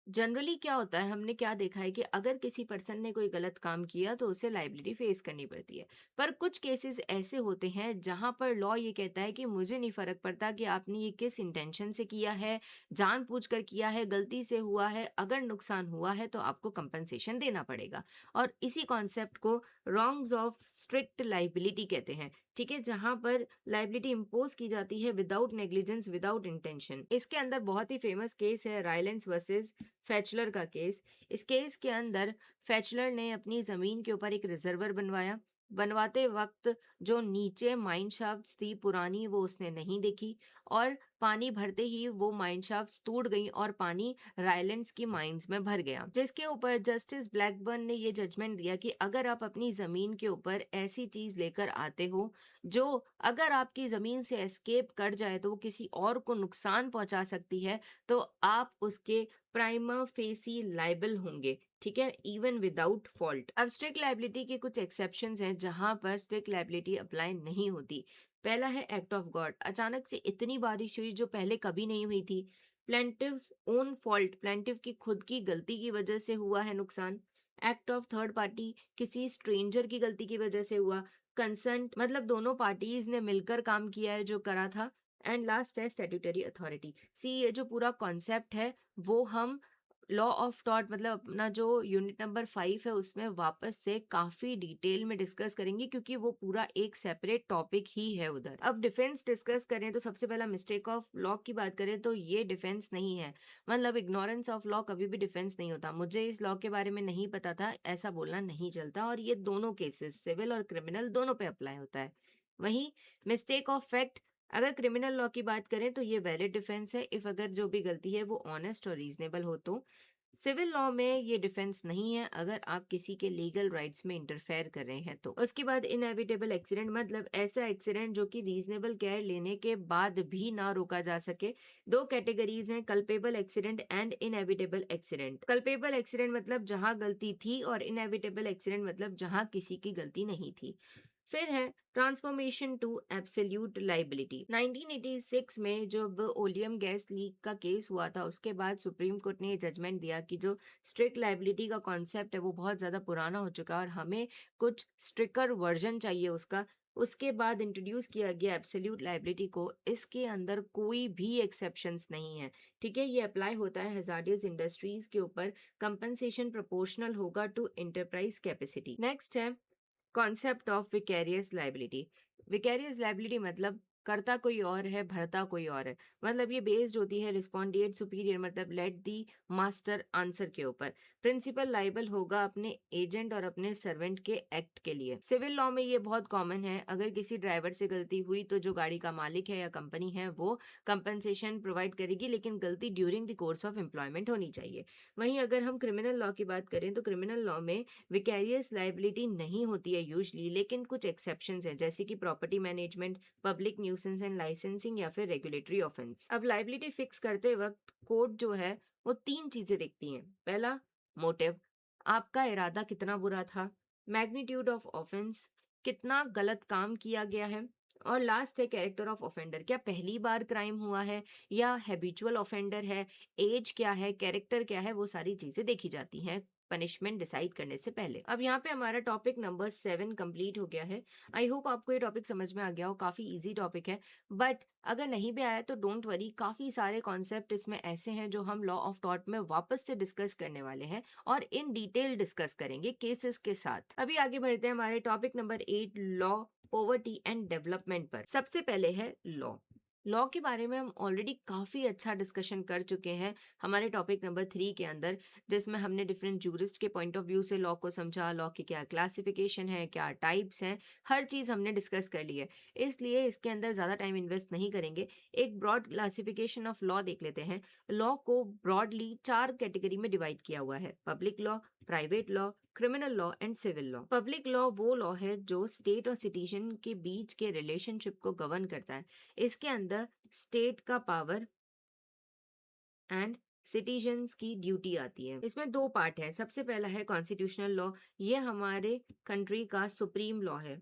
जनरली क्या होता है, हमने क्या देखा है कि अगर किसी पर्सन ने कोई गलत काम किया तो उसे लाइबिलिटी फेस करनी पड़ती है। पर कुछ केसेस ऐसे होते हैं जहां पर लॉ ये कहता है कि मुझे नहीं फर्क पड़ता कि आपने ये किस इंटेंशन से किया है, जानबूझकर किया है, गलती से हुआ है, अगर नुकसान हुआ है तो आपको कंपनसेशन देना पड़ेगा। और इसी कॉन्सेप्ट को रॉन्ग्स ऑफ स्ट्रिक्ट लाइबिलिटी कहते हैं। ठीक है, जहां पर लाइबिलिटी इम्पोज की जाती है विदाउट नेग्लिजेंस, विदाउट इंटेंशन। इसके अंदर बहुत ही फेमस केस है राइलेंस वर्सेस फैचलर का केस। इस केस के अंदर फैचलर ने अपनी जमीन के ऊपर एक रिजर्वर बनवाया। बनवाते वक्त जो नीचे माइन शाफ्ट्स थी पुरानी, वो उसने नहीं देखी, और पानी भरते ही वो माइन शाफ्ट्स टूट गई और पानी रायलैंड्स की माइंस में भर गया। जिसके ऊपर जस्टिस ब्लैकबर्न ने ये जजमेंट दिया कि अगर आप अपनी जमीन के ऊपर ऐसी चीज लेकर आते हो जो अगर आपकी जमीन से एस्केप कर जाए तो वो किसी और को नुकसान पहुंचा सकती है, तो आप उसके प्राइमा फेसी लाइबल होंगे। ठीक है, इवन विदाउट फॉल्ट। अब स्ट्रिक्ट लाइबिलिटी के कुछ एक्सेप्शंस हैं जहां पर स्ट्रिक्ट लाइबिलिटी अप्लाई नहीं होती। पहला है एक्ट ऑफ गॉड। अचानक से इतनी बारिश हुई जो पहले कभी नहीं हुई थी। प्लेंटिव्स ओन फॉल्ट, प्लेंटिव की खुद की गलती की वजह से हुआ है नुकसान। एक्ट ऑफ थर्ड पार्टी, किसी स्ट्रेंजर की गलती की वजह से हुआ। कंसंट, मतलब दोनों पार्टीज ने मिलकर काम किया है जो करा था। एंड लास्ट है स्टैट्यूटरी अथॉरिटी। सी, ये जो पूरा कॉन्सेप्ट है वो हम लॉ ऑफ टॉट, मतलब अपना जो यूनिट नंबर 5 है उसमें वापस से काफी डिटेल में डिस्कस करेंगे, क्योंकि वो पूरा एक सेपरेट टॉपिक ही है उधर। अब डिफेंस डिस्कस करें तो सबसे पहला मिस्टेक ऑफ लॉ की बात करें तो ये डिफेंस नहीं है। मतलब इग्नोरेंस ऑफ लॉ कभी भी डिफेंस नहीं होता। मुझे इस लॉ के बारे में नहीं पता था, ऐसा बोलना नहीं चलता, और ये दोनों केसेस सिविल और क्रिमिनल दोनों पे अप्लाई होता है। वहीं मिस्टेक ऑफ फैक्ट, अगर क्रिमिनल लॉ की बात करें तो ये वैलिड डिफेंस है इफ अगर जो भी गलती है वो ऑनेस्ट और रीजनेबल हो तो। सिविल लॉ में ये डिफेंस नहीं है अगर आप किसी के लीगल राइट्स में इंटरफेयर कर रहे हैं तो। उसके बाद इनएविटेबल एक्सीडेंट, मतलब ऐसा एक्सीडेंट जो कि रीजनेबल केयर लेने के बाद भी ना रोका जा सके। दो कैटेगरीज हैं, culpable accident and inevitable accident. Culpable accident मतलब जहां गलती थी, और इनएविटेबल एक्सीडेंट मतलब जहां किसी की गलती नहीं थी। फिर है ट्रांसफॉर्मेशन टू एब्सोल्यूट लाइबिलिटी। 1986 में जब ओलियम गैस लीक का केस हुआ था, उसके बाद सुप्रीम कोर्ट ने ये जजमेंट दिया कि जो स्ट्रिक्ट लाइबिलिटी का कॉन्सेप्ट है वो बहुत ज़्यादा पुराना हो चुका है और हमें कुछ स्ट्रिक्टर वर्जन चाहिए उसका। उसके बाद इंट्रोड्यूस किया गया एब्सोल्यूट लाइबिलिटी को। इसके अंदर कोई भी एक्सेप्शंस नहीं है, ठीक है। ये अप्लाई होता है हैजार्डियस इंडस्ट्रीज के ऊपर। कंपनसेशन प्रोपोर्शनल होगा टू एंटरप्राइज कैपेसिटी। नेक्स्ट है concept of vicarious liability. Vicarious liability मतलब करता कोई और है, भरता कोई और है। मतलब ये बेस्ड होती है रिस्पोंडिएट सुपीरियर मतलब लेट दी मास्टर आंसर के ऊपर। प्रिंसिपल लाइबल होगा अपने एजेंट और अपने सर्वेंट के एक्ट के लिए। सिविल लॉ में ये बहुत कॉमन है। अगर किसी ड्राइवर से गलती हुई तो जो गाड़ी का मालिक है या कंपनी है वो कंपनसेशन प्रोवाइड करेगी, लेकिन गलती during the course of employment होनी चाहिए। वहीं अगर हम क्रिमिनल लॉ की बात करें तो क्रिमिनल लॉ में विकेरियस लाइबिलिटी नहीं होती है यूजली, लेकिन कुछ एक्सेप्शंस हैं जैसे कि property management, public nuisance and licensing या फिर रेगुलेटरी ऑफेंस। अब लाइबिलिटी फिक्स करते वक्त कोर्ट जो है वो तीन चीजें देखती हैं। पहला, मोटिव, आपका इरादा कितना बुरा था। मैग्नीट्यूड ऑफ ऑफेंस, कितना गलत काम किया गया है। और लास्ट है कैरेक्टर ऑफ ऑफेंडर, क्या पहली बार क्राइम हुआ है या हैबिचुअल ऑफेंडर है, एज क्या है, कैरेक्टर क्या है, वो सारी चीजें देखी जाती हैं पनिशमेंट डिसाइड करने से पहले। अब यहाँ पे हमारा टॉपिक नंबर 7 कंप्लीट हो गया है। आई होप आपको ये टॉपिक समझ में आ गया हो। काफी इजी टॉपिक है, बट अगर नहीं भी आया तो डोंट वरी, काफी सारे कॉन्सेप्ट इसमें ऐसे हैं जो हम लॉ ऑफ टॉर्ट में वापस से डिस्कस करने वाले हैं और इन डिटेल डिस्कस करेंगे केसेस के साथ। अभी आगे बढ़ते हैं हमारे topic number 8 law, poverty and development पर। सबसे पहले है लॉ के बारे में हम ऑलरेडी काफी अच्छा डिस्कशन कर चुके हैं हमारे टॉपिक नंबर 3 के अंदर, जिसमें हमने डिफरेंट जूरिस्ट के पॉइंट ऑफ व्यू से लॉ को समझा, लॉ की क्या क्लासिफिकेशन है, क्या टाइप्स हैं, हर चीज़ हमने डिस्कस कर ली है। इसलिए इसके अंदर ज़्यादा टाइम इन्वेस्ट नहीं करेंगे। एक ब्रॉड क्लासिफिकेशन ऑफ लॉ देख लेते हैं। लॉ को ब्रॉडली 4 कैटेगरी में डिवाइड किया हुआ है: public law, private law, criminal law and civil law. Public law वो लॉ है जो स्टेट और सिटीजन के बीच के रिलेशनशिप को गवर्न करता है। इसके अंदर स्टेट का पावर एंड सिटीजन्स की ड्यूटी आती है। इसमें दो पार्ट है। सबसे पहला है कॉन्स्टिट्यूशनल लॉ। ये हमारे कंट्री का सुप्रीम लॉ है,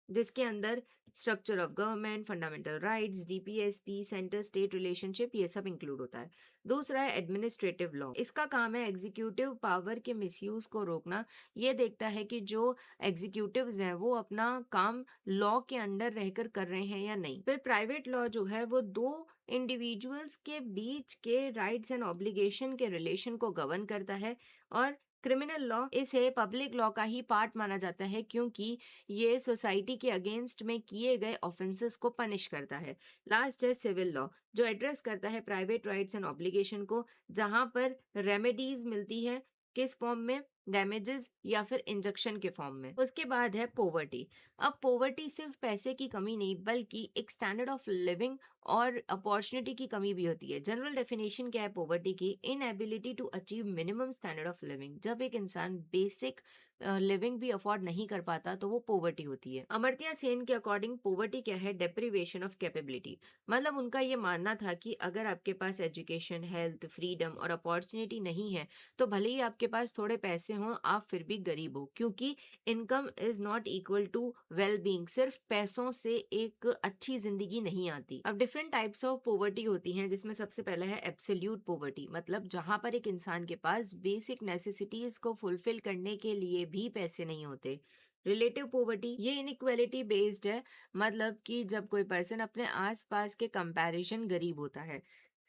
जिसके अंदर structure of government, fundamental rights, DPSP, centre state relationship, ये सब इंक्लूड होता है। दूसरा है एडमिनिस्ट्रेटिव लॉ। इसका काम है एग्जीक्यूटिव पावर के मिसयूज को रोकना। ये देखता है कि जो एग्जीक्यूटिव्स हैं वो अपना काम लॉ के अंडर रहकर कर रहे हैं या नहीं। फिर प्राइवेट लॉ जो है वो दो इंडिविजुअल्स के बीच के राइट्स एंड ऑब्लिगेशन के रिलेशन को गवर्न करता है। और क्रिमिनल लॉ इसे पब्लिक लॉ का ही पार्ट माना जाता है, क्योंकि ये सोसाइटी के अगेंस्ट में किए गए ऑफेंसेस को पनिश करता है। लास्ट है सिविल लॉ, जो एड्रेस करता है प्राइवेट राइट्स एंड ऑब्लिगेशन को, जहां पर रेमेडीज मिलती है किस फॉर्म में, डैमेजेस या फिर इंजेक्शन के फॉर्म में। उसके बाद है पोवर्टी। अब पोवर्टी सिर्फ पैसे की कमी नहीं बल्कि एक स्टैंडर्ड ऑफ लिविंग और अपॉर्चुनिटी की कमी भी होती है। जनरल डेफिनेशन क्या है पोवर्टी की? Inability to achieve minimum standard of living. जब एक इंसान बेसिक लिविंग भी अफोर्ड नहीं कर पाता तो वो पोवर्टी होती है। अमर्त्य सेन के अकॉर्डिंग पोवर्टी क्या है? Deprivation of capability. मतलब उनका ये मानना था कि अगर आपके पास एजुकेशन, हेल्थ, फ्रीडम और अपॉर्चुनिटी नहीं है तो भले ही आपके पास थोड़े पैसे हों, आप फिर भी गरीब हो, क्योंकि income is not equal to well being. सिर्फ पैसों से एक अच्छी जिंदगी नहीं आती। अब डिफरेंट टाइप्स ऑफ पोवर्टी होती हैं, जिसमें सबसे पहला है एब्सोल्यूट पोवर्टी। मतलब जहां पर एक इंसान के पास बेसिक नेसेसिटीज को फुलफिल करने के लिए भी पैसे नहीं होते। रिलेटिव पोवर्टी, ये इनइक्वालिटी बेस्ड है। मतलब कि जब कोई पर्सन अपने आसपास के कंपैरिजन गरीब होता है।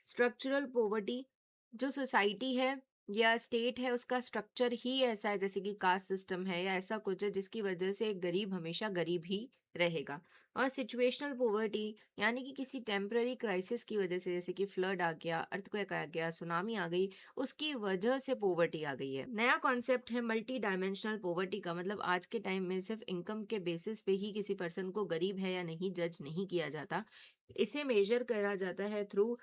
स्ट्रक्चरल पोवर्टी, जो सोसाइटी है या स्टेट है उसका स्ट्रक्चर ही ऐसा है, जैसे कि कास्ट सिस्टम है या ऐसा कुछ है जिसकी वजह से एक गरीब हमेशा गरीब ही रहेगा। और सिचुएशनल पोवर्टी, यानी कि किसी टेम्पररी क्राइसिस की वजह से, जैसे कि फ्लड आ गया, अर्थक्वेक आ गया, सुनामी आ गई, उसकी वजह से पोवर्टी आ गई है। नया कॉन्सेप्ट है मल्टी डायमेंशनल पोवर्टी का। मतलब आज के टाइम में सिर्फ इनकम के बेसिस पे ही किसी पर्सन को गरीब है या नहीं जज नहीं किया जाता। इसे मेजर करा जाता है through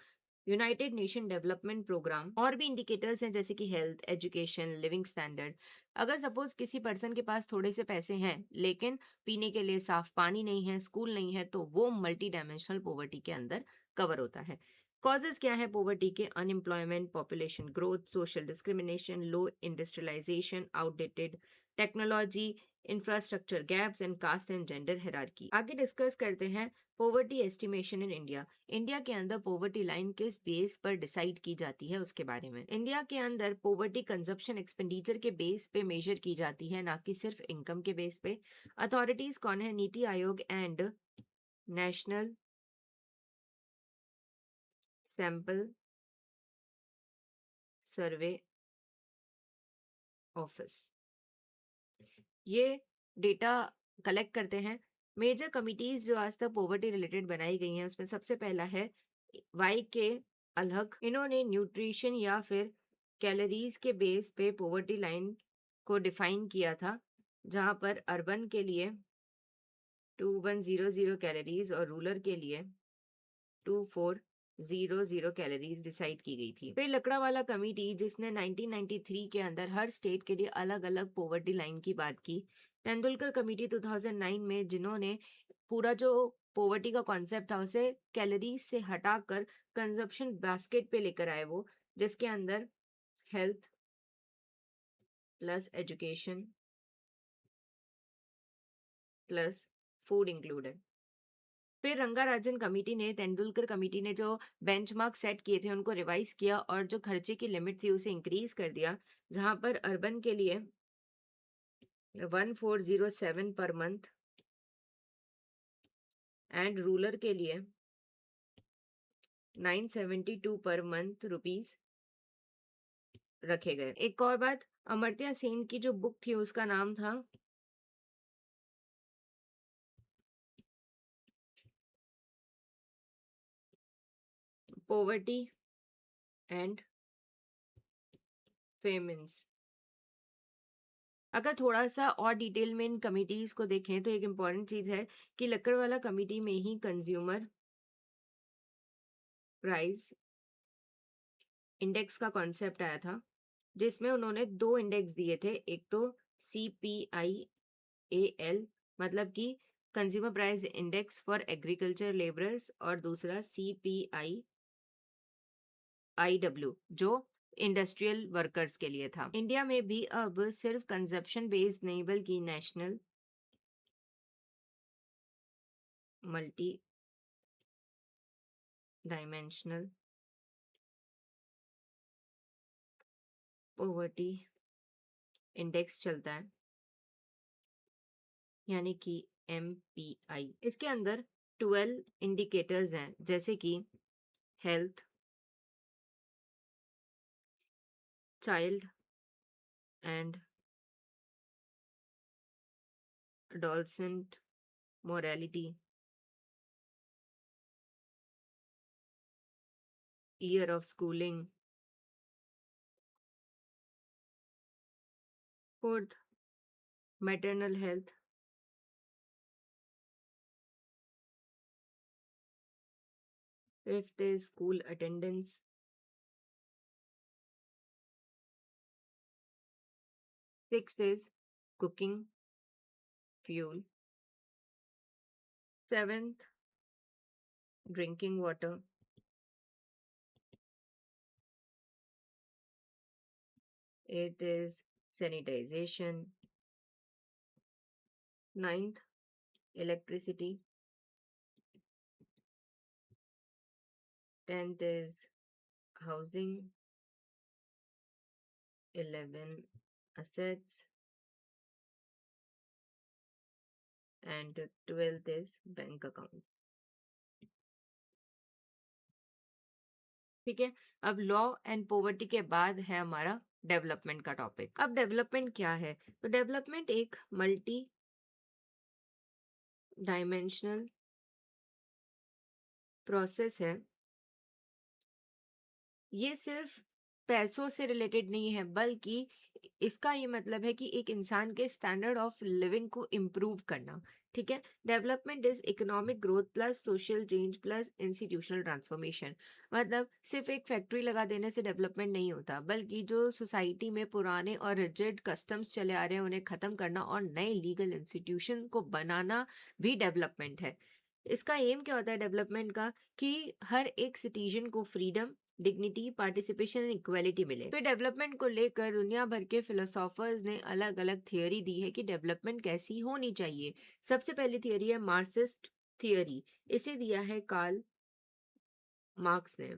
United Nation Development Programme. और भी इंडिकेटर्स हैं जैसे कि हेल्थ, एजुकेशन, लिविंग स्टैंडर्ड। अगर सपोज किसी पर्सन के पास थोड़े से पैसे हैं लेकिन पीने के लिए साफ पानी नहीं है, स्कूल नहीं है, तो वो मल्टी डायमेंशनल पोवर्टी के अंदर कवर होता है। कॉजेज क्या है पोवर्टी के? Unemployment, population growth, social discrimination, low industrialisation, outdated technology, infrastructure gaps and caste and gender hierarchy. आगे डिस्कस करते हैं poverty estimation in India. India के अंदर पॉवर्टी लाइन किस बेस पर डिसाइड की जाती है उसके बारे में। इंडिया के अंदर पॉवर्टी कंजप्शन एक्सपेंडिचर के बेस पे मेजर की जाती है, ना कि सिर्फ इनकम के बेस पे। अथॉरिटीज कौन है? NITI Aayog and national sample survey office, ये डेटा कलेक्ट करते हैं। मेजर कमिटीज जो आज तक पॉवर्टी रिलेटेड बनाई गई हैं उसमें सबसे पहला है वाई के अलहक। इन्होंने न्यूट्रिशन या फिर कैलोरीज के बेस पे पॉवर्टी लाइन को डिफाइन किया था, जहां पर अर्बन के लिए 2100 कैलोरीज और रूरल के लिए 2400 कैलोरीज डिसाइड की गई थी। फिर लकड़ावाला कमेटी जिसने 1993 के अंदर हर स्टेट के लिए अलग अलग पॉवर्टी लाइन की बात की। तेंदुलकर कमेटी 2009 में जिन्होंने पूरा जो पॉवर्टी का कॉन्सेप्ट था उसे कैलोरीज से हटाकर कंजप्शन बास्केट पे लेकर आए वो, जिसके अंदर health plus education plus food included. फिर रंगाराजन कमेटी ने, तेंदुलकर कमेटी ने जो बेंचमार्क सेट किए थे उनको रिवाइज किया और जो खर्चे की लिमिट थी उसे इंक्रीज कर दिया, जहां पर अर्बन के लिए 1407 पर मंथ एंड रूरल के लिए 972 पर मंथ रुपीस रखे गए। एक और बात, अमर्त्य सेन की जो बुक थी उसका नाम था पॉवर्टी एंड फेमिन्स। अगर थोड़ा सा और डिटेल में इन कमिटीज को देखें तो एक इम्पॉर्टेंट चीज है कि लकड़वाला कमेटी में ही कंज्यूमर प्राइस इंडेक्स का कॉन्सेप्ट आया था, जिसमें उन्होंने दो इंडेक्स दिए थे। एक तो CPIAL, मतलब कि consumer price index for agriculture labourers, और दूसरा CPIIW जो इंडस्ट्रियल वर्कर्स के लिए था। इंडिया में भी अब सिर्फ कंजप्शन बेस्ड नहीं बल्कि national multi dimensional poverty index चलता है, यानी कि MPI। इसके अंदर 12 इंडिकेटर्स हैं, जैसे कि health, child and adolescent morality, year of schooling, fourth, maternal health, fifth is school attendance, sixth is cooking fuel, seventh, drinking water, eighth is sanitization, ninth, electricity, 10th is housing, 11 assets, and 12th is bank accounts। ठीक है, अब law and poverty के बाद है हमारा development का topic. अब development क्या है? तो डेवलपमेंट एक मल्टी डायमेंशनल प्रोसेस है। ये सिर्फ पैसों से रिलेटेड नहीं है, बल्कि इसका ये मतलब है कि एक इंसान के स्टैंडर्ड ऑफ लिविंग को इम्प्रूव करना। ठीक है, development is economic growth plus social change plus institutional transformation. मतलब सिर्फ एक फैक्ट्री लगा देने से डेवलपमेंट नहीं होता, बल्कि जो सोसाइटी में पुराने और रिजिड कस्टम्स चले आ रहे हैं उन्हें खत्म करना और नए लीगल इंस्टीट्यूशन को बनाना भी डेवलपमेंट है। इसका एम क्या होता है डेवलपमेंट का? कि हर एक सिटीजन को freedom, dignity, participation and equality मिले। फिर डेवलपमेंट को लेकर दुनिया भर के फिलोसोफर्स ने अलग अलग थियोरी दी है कि डेवलपमेंट कैसी होनी चाहिए। सबसे पहली थियोरी है मार्क्सिस्ट थियोरी। इसे दिया है कार्ल मार्क्स ने।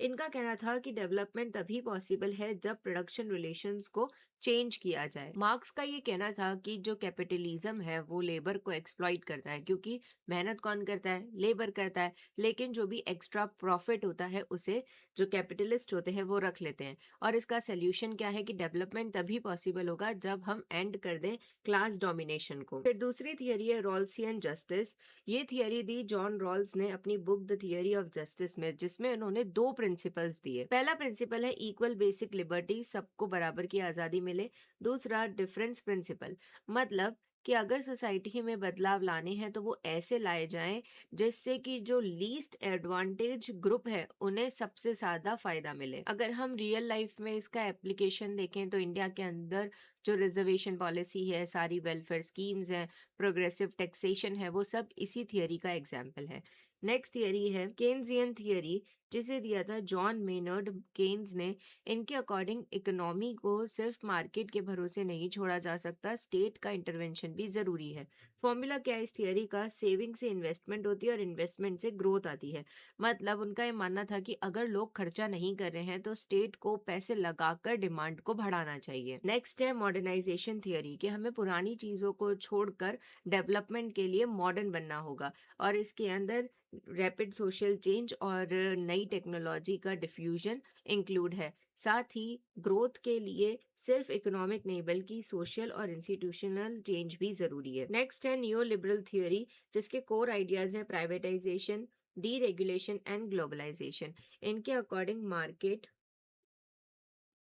इनका कहना था कि डेवलपमेंट तभी पॉसिबल है जब प्रोडक्शन रिलेशंस को चेंज किया जाए। मार्क्स का ये कहना था कि जो कैपिटलिज्म है वो लेबर को एक्सप्लॉइट करता है, क्योंकि मेहनत कौन करता है? लेबर करता है। लेकिन जो भी एक्स्ट्रा प्रॉफिट होता है उसे जो कैपिटलिस्ट होते हैं वो रख लेते हैं। और इसका सोल्यूशन क्या है कि डेवलपमेंट तभी पॉसिबल होगा जब हम एंड कर दें क्लास डोमिनेशन को। फिर दूसरी थियरी है रॉल्सियन जस्टिस। ये थियरी दी जॉन रॉल्स ने अपनी book the theory of justice में, जिसमें उन्होंने दो प्रिंसिपल्स दिए। पहला प्रिंसिपल है इक्वल बेसिक लिबर्टी, सबको बराबर की आजादी मिले। दूसरा डिफरेंस प्रिंसिपल, मतलब कि अगर सोसाइटी में बदलाव लाने हैं तो वो ऐसे लाए जाएं जिससे कि जो लीस्ट एडवांटेज ग्रुप है उन्हें सबसे ज्यादा फायदा मिले। अगर हम रियल लाइफ में इसका एप्लीकेशन देखें तो इंडिया के अंदर जो रिजर्वेशन पॉलिसी है, सारी वेलफेयर स्कीम्स हैं, प्रोग्रेसिव टैक्सेशन है, वो सब इसी थियरी का एग्जाम्पल है। नेक्स्ट थियरी है केन्जियन थियरी, जिसे दिया था जॉन मेनर्ड केन्स ने। इनके अकॉर्डिंग इकोनॉमी को सिर्फ मार्केट के भरोसे नहीं छोड़ा जा सकता, स्टेट का इंटरवेंशन भी जरूरी है। फॉर्मूला क्या है इस थियरी का? सेविंग से इन्वेस्टमेंट होती है और इन्वेस्टमेंट से ग्रोथ आती है। मतलब उनका ये मानना था कि अगर लोग खर्चा नहीं कर रहे हैं तो स्टेट को पैसे लगाकर डिमांड को बढ़ाना चाहिए। नेक्स्ट है मॉडर्नाइजेशन थियरी, कि हमें पुरानी चीजों को छोड़कर डेवलपमेंट के लिए मॉडर्न बनना होगा, और इसके अंदर रैपिड सोशल चेंज और नई टेक्नोलॉजी का डिफ्यूजन इंक्लूड है। साथ ही ग्रोथ के लिए सिर्फ इकोनॉमिक नहीं बल्कि सोशल और इंस्टीट्यूशनल चेंज भी जरूरी है। नेक्स्ट है नियो लिबरल थियोरी, जिसके कोर आइडियाज हैं प्राइवेटाइजेशन, डीरेगुलेशन एंड ग्लोबलाइजेशन। इनके अकॉर्डिंग मार्केट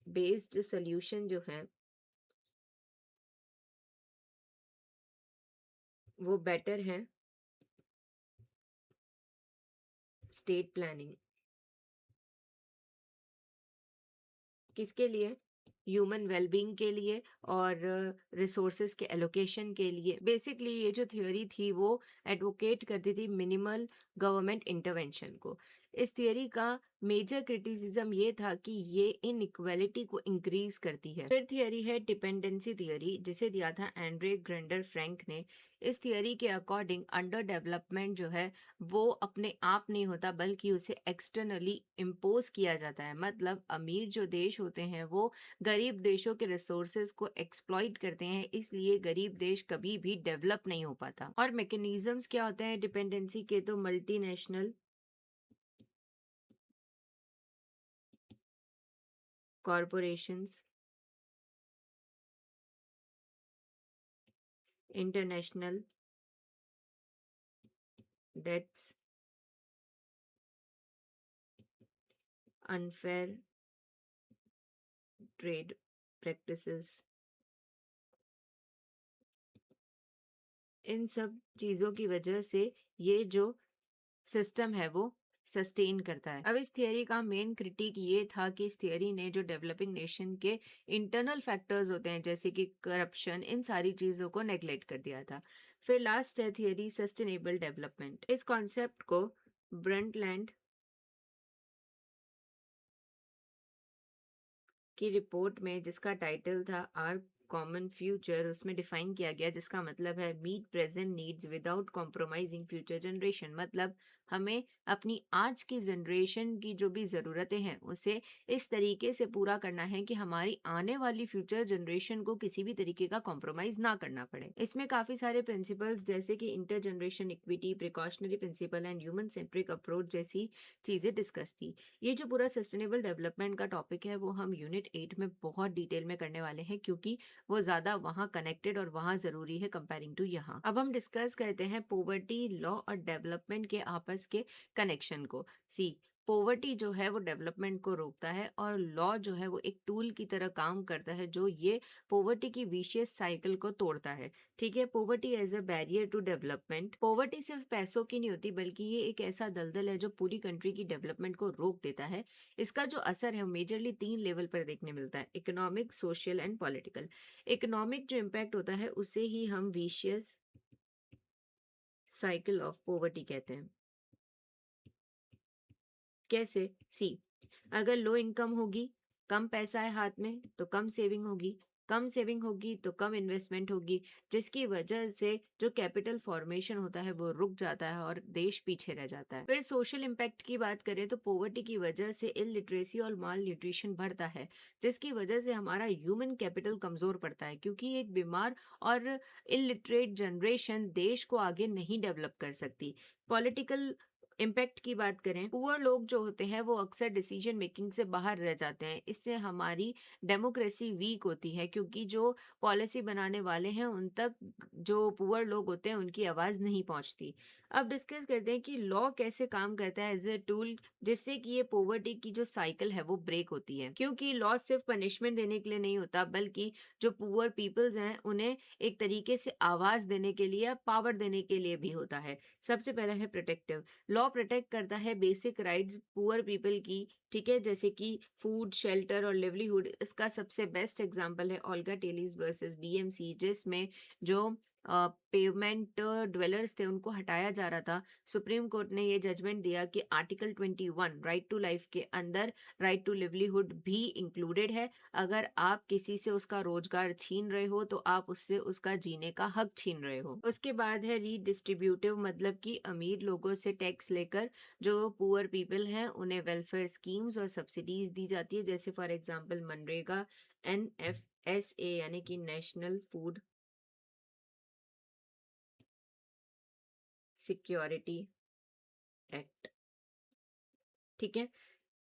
बेस्ड सोल्यूशन जो है वो बेटर है स्टेट प्लानिंग। किसके लिए? ह्यूमन वेलबींग के लिए और रिसोर्सेज के एलोकेशन के लिए। बेसिकली ये जो थ्योरी थी वो एडवोकेट करती थी मिनिमल गवर्नमेंट इंटरवेंशन को। इस थियरी का मेजर क्रिटिसिज्म ये था कि ये इनइक्वालिटी को इंक्रीज करती है। फिर थियरी है डिपेंडेंसी थियरी, जिसे दिया था एंड्रे ग्रेंडर फ्रैंक ने। इस थियरी के अकॉर्डिंग अंडर डेवलपमेंट जो है वो अपने आप नहीं होता बल्कि उसे एक्सटर्नली इम्पोज किया जाता है। मतलब अमीर जो देश होते हैं वो गरीब देशों के रिसोर्सेज को एक्सप्लॉइट करते हैं, इसलिए गरीब देश कभी भी डेवलप नहीं हो पाता। और मैकेनिज्म्स क्या होते हैं डिपेंडेंसी के? तो multinational corporations, international debts, unfair trade practices, इन सब चीजों की वजह से ये जो सिस्टम है वो सस्टेन करता है। अब इस थियरी का मेन क्रिटिक ये था कि इस थियरी ने जो डेवलपिंग नेशन के इंटरनल फैक्टर्स होते हैं जैसे कि करप्शन, इन सारी चीजों को नेग्लेक्ट कर दिया था। फिर लास्ट है थियरी सस्टेनेबल डेवलपमेंट। इस कॉन्सेप्ट को ब्रंटलैंड की रिपोर्ट में, जिसका टाइटल था आर कॉमन फ्यूचर, उसमें डिफाइन किया गया, जिसका मतलब है meet present needs without compromising future generation. मतलब हमें अपनी आज की जनरेशन की जो भी ज़रूरतें हैं उसे इस तरीके से पूरा करना है कि हमारी आने वाली फ्यूचर जनरेशन को किसी भी तरीके का कॉम्प्रोमाइज ना करना पड़े। इसमें काफ़ी सारे प्रिंसिपल्स जैसे कि inter generation equity, precautionary principle and human centric approach जैसी चीज़ें डिस्कस थी। ये जो पूरा सस्टेनेबल डेवलपमेंट का टॉपिक है वो हम यूनिट 8 में बहुत डिटेल में करने वाले हैं, क्योंकि वो ज़्यादा वहाँ कनेक्टेड और वहाँ ज़रूरी है कंपेयरिंग टू यहाँ। अब हम डिस्कस करते हैं पोवर्टी, लॉ और डेवलपमेंट के आपस के कनेक्शन को। सी, पोवर्टी जो है वो डेवलपमेंट को रोकता है और लॉ जो है वो एक टूल की तरह काम करता है जो ये पोवर्टी की विशियस साइकिल को तोड़ता है। ठीक है, poverty as a barrier to development. Poverty सिर्फ पैसों की नहीं होती बल्कि ये एक ऐसा दलदल है जो पूरी कंट्री की डेवलपमेंट को रोक देता है। इसका जो असर है वो मेजरली 3 लेवल पर देखने मिलता है: economic, social and political. Economic जो इम्पैक्ट होता है उसे ही हम विशियस साइकिल ऑफ पोवर्टी कहते हैं। कैसे? सी, अगर लो इनकम होगी, कम पैसा है हाथ में, तो कम सेविंग होगी तो कम इन्वेस्टमेंट होगी, जिसकी वजह से जो कैपिटल फॉर्मेशन होता है वो रुक जाता है और देश पीछे रह जाता है। फिर सोशल इम्पैक्ट की बात करें तो पॉवर्टी की वजह से इलिटरेसी और माल न्यूट्रिशन बढ़ता है, जिसकी वजह से हमारा ह्यूमन कैपिटल कमजोर पड़ता है, क्योंकि एक बीमार और इलिटरेट जनरेशन देश को आगे नहीं डेवलप कर सकती। पॉलिटिकल इम्पैक्ट की बात करें, पुअर लोग जो होते हैं वो अक्सर डिसीजन मेकिंग से बाहर रह जाते हैं। इससे हमारी डेमोक्रेसी वीक होती है, क्योंकि जो पॉलिसी बनाने वाले हैं उन तक जो पुअर लोग होते हैं उनकी आवाज नहीं पहुंचती। अब डिस्कस करते हैं कि लॉ कैसे काम करता है एज ए टूल, जिससे कि ये पॉवर्टी की जो साइकिल है वो ब्रेक होती है। क्योंकि लॉ सिर्फ पनिशमेंट देने के लिए नहीं होता, बल्कि जो पुअर पीपल्स हैं उन्हें एक तरीके से आवाज देने के लिए, पावर देने के लिए भी होता है। सबसे पहला है प्रोटेक्टिव। लॉ प्रोटेक्ट करता है बेसिक राइट्स पुअर पीपल की, ठीक है, जैसे कि फूड, शेल्टर और लिवलीहुड। इसका सबसे बेस्ट एग्जांपल है ओल्गा टेलीज वर्सेस बीएमसी, जिसमें जो पेवमेंट ड्वेलर्स थे उनको हटाया जा रहा था। सुप्रीम कोर्ट ने ये जजमेंट दिया कि आर्टिकल 21 राइट टू लाइफ के अंदर राइट टू लिवलीहुड भी इंक्लूडेड है। अगर आप किसी से उसका रोजगार छीन रहे हो तो आप उससे उसका जीने का हक छीन रहे हो। उसके बाद है रीडिस्ट्रीब्यूटिव, मतलब कि अमीर लोगों से टैक्स लेकर जो पुअर पीपल हैं उन्हें वेलफेयर स्कीम्स और सब्सिडीज दी जाती है, जैसे फॉर एग्जांपल मनरेगा, NFSA यानी कि नेशनल फूड सिक्योरिटी एक्ट, ठीक है।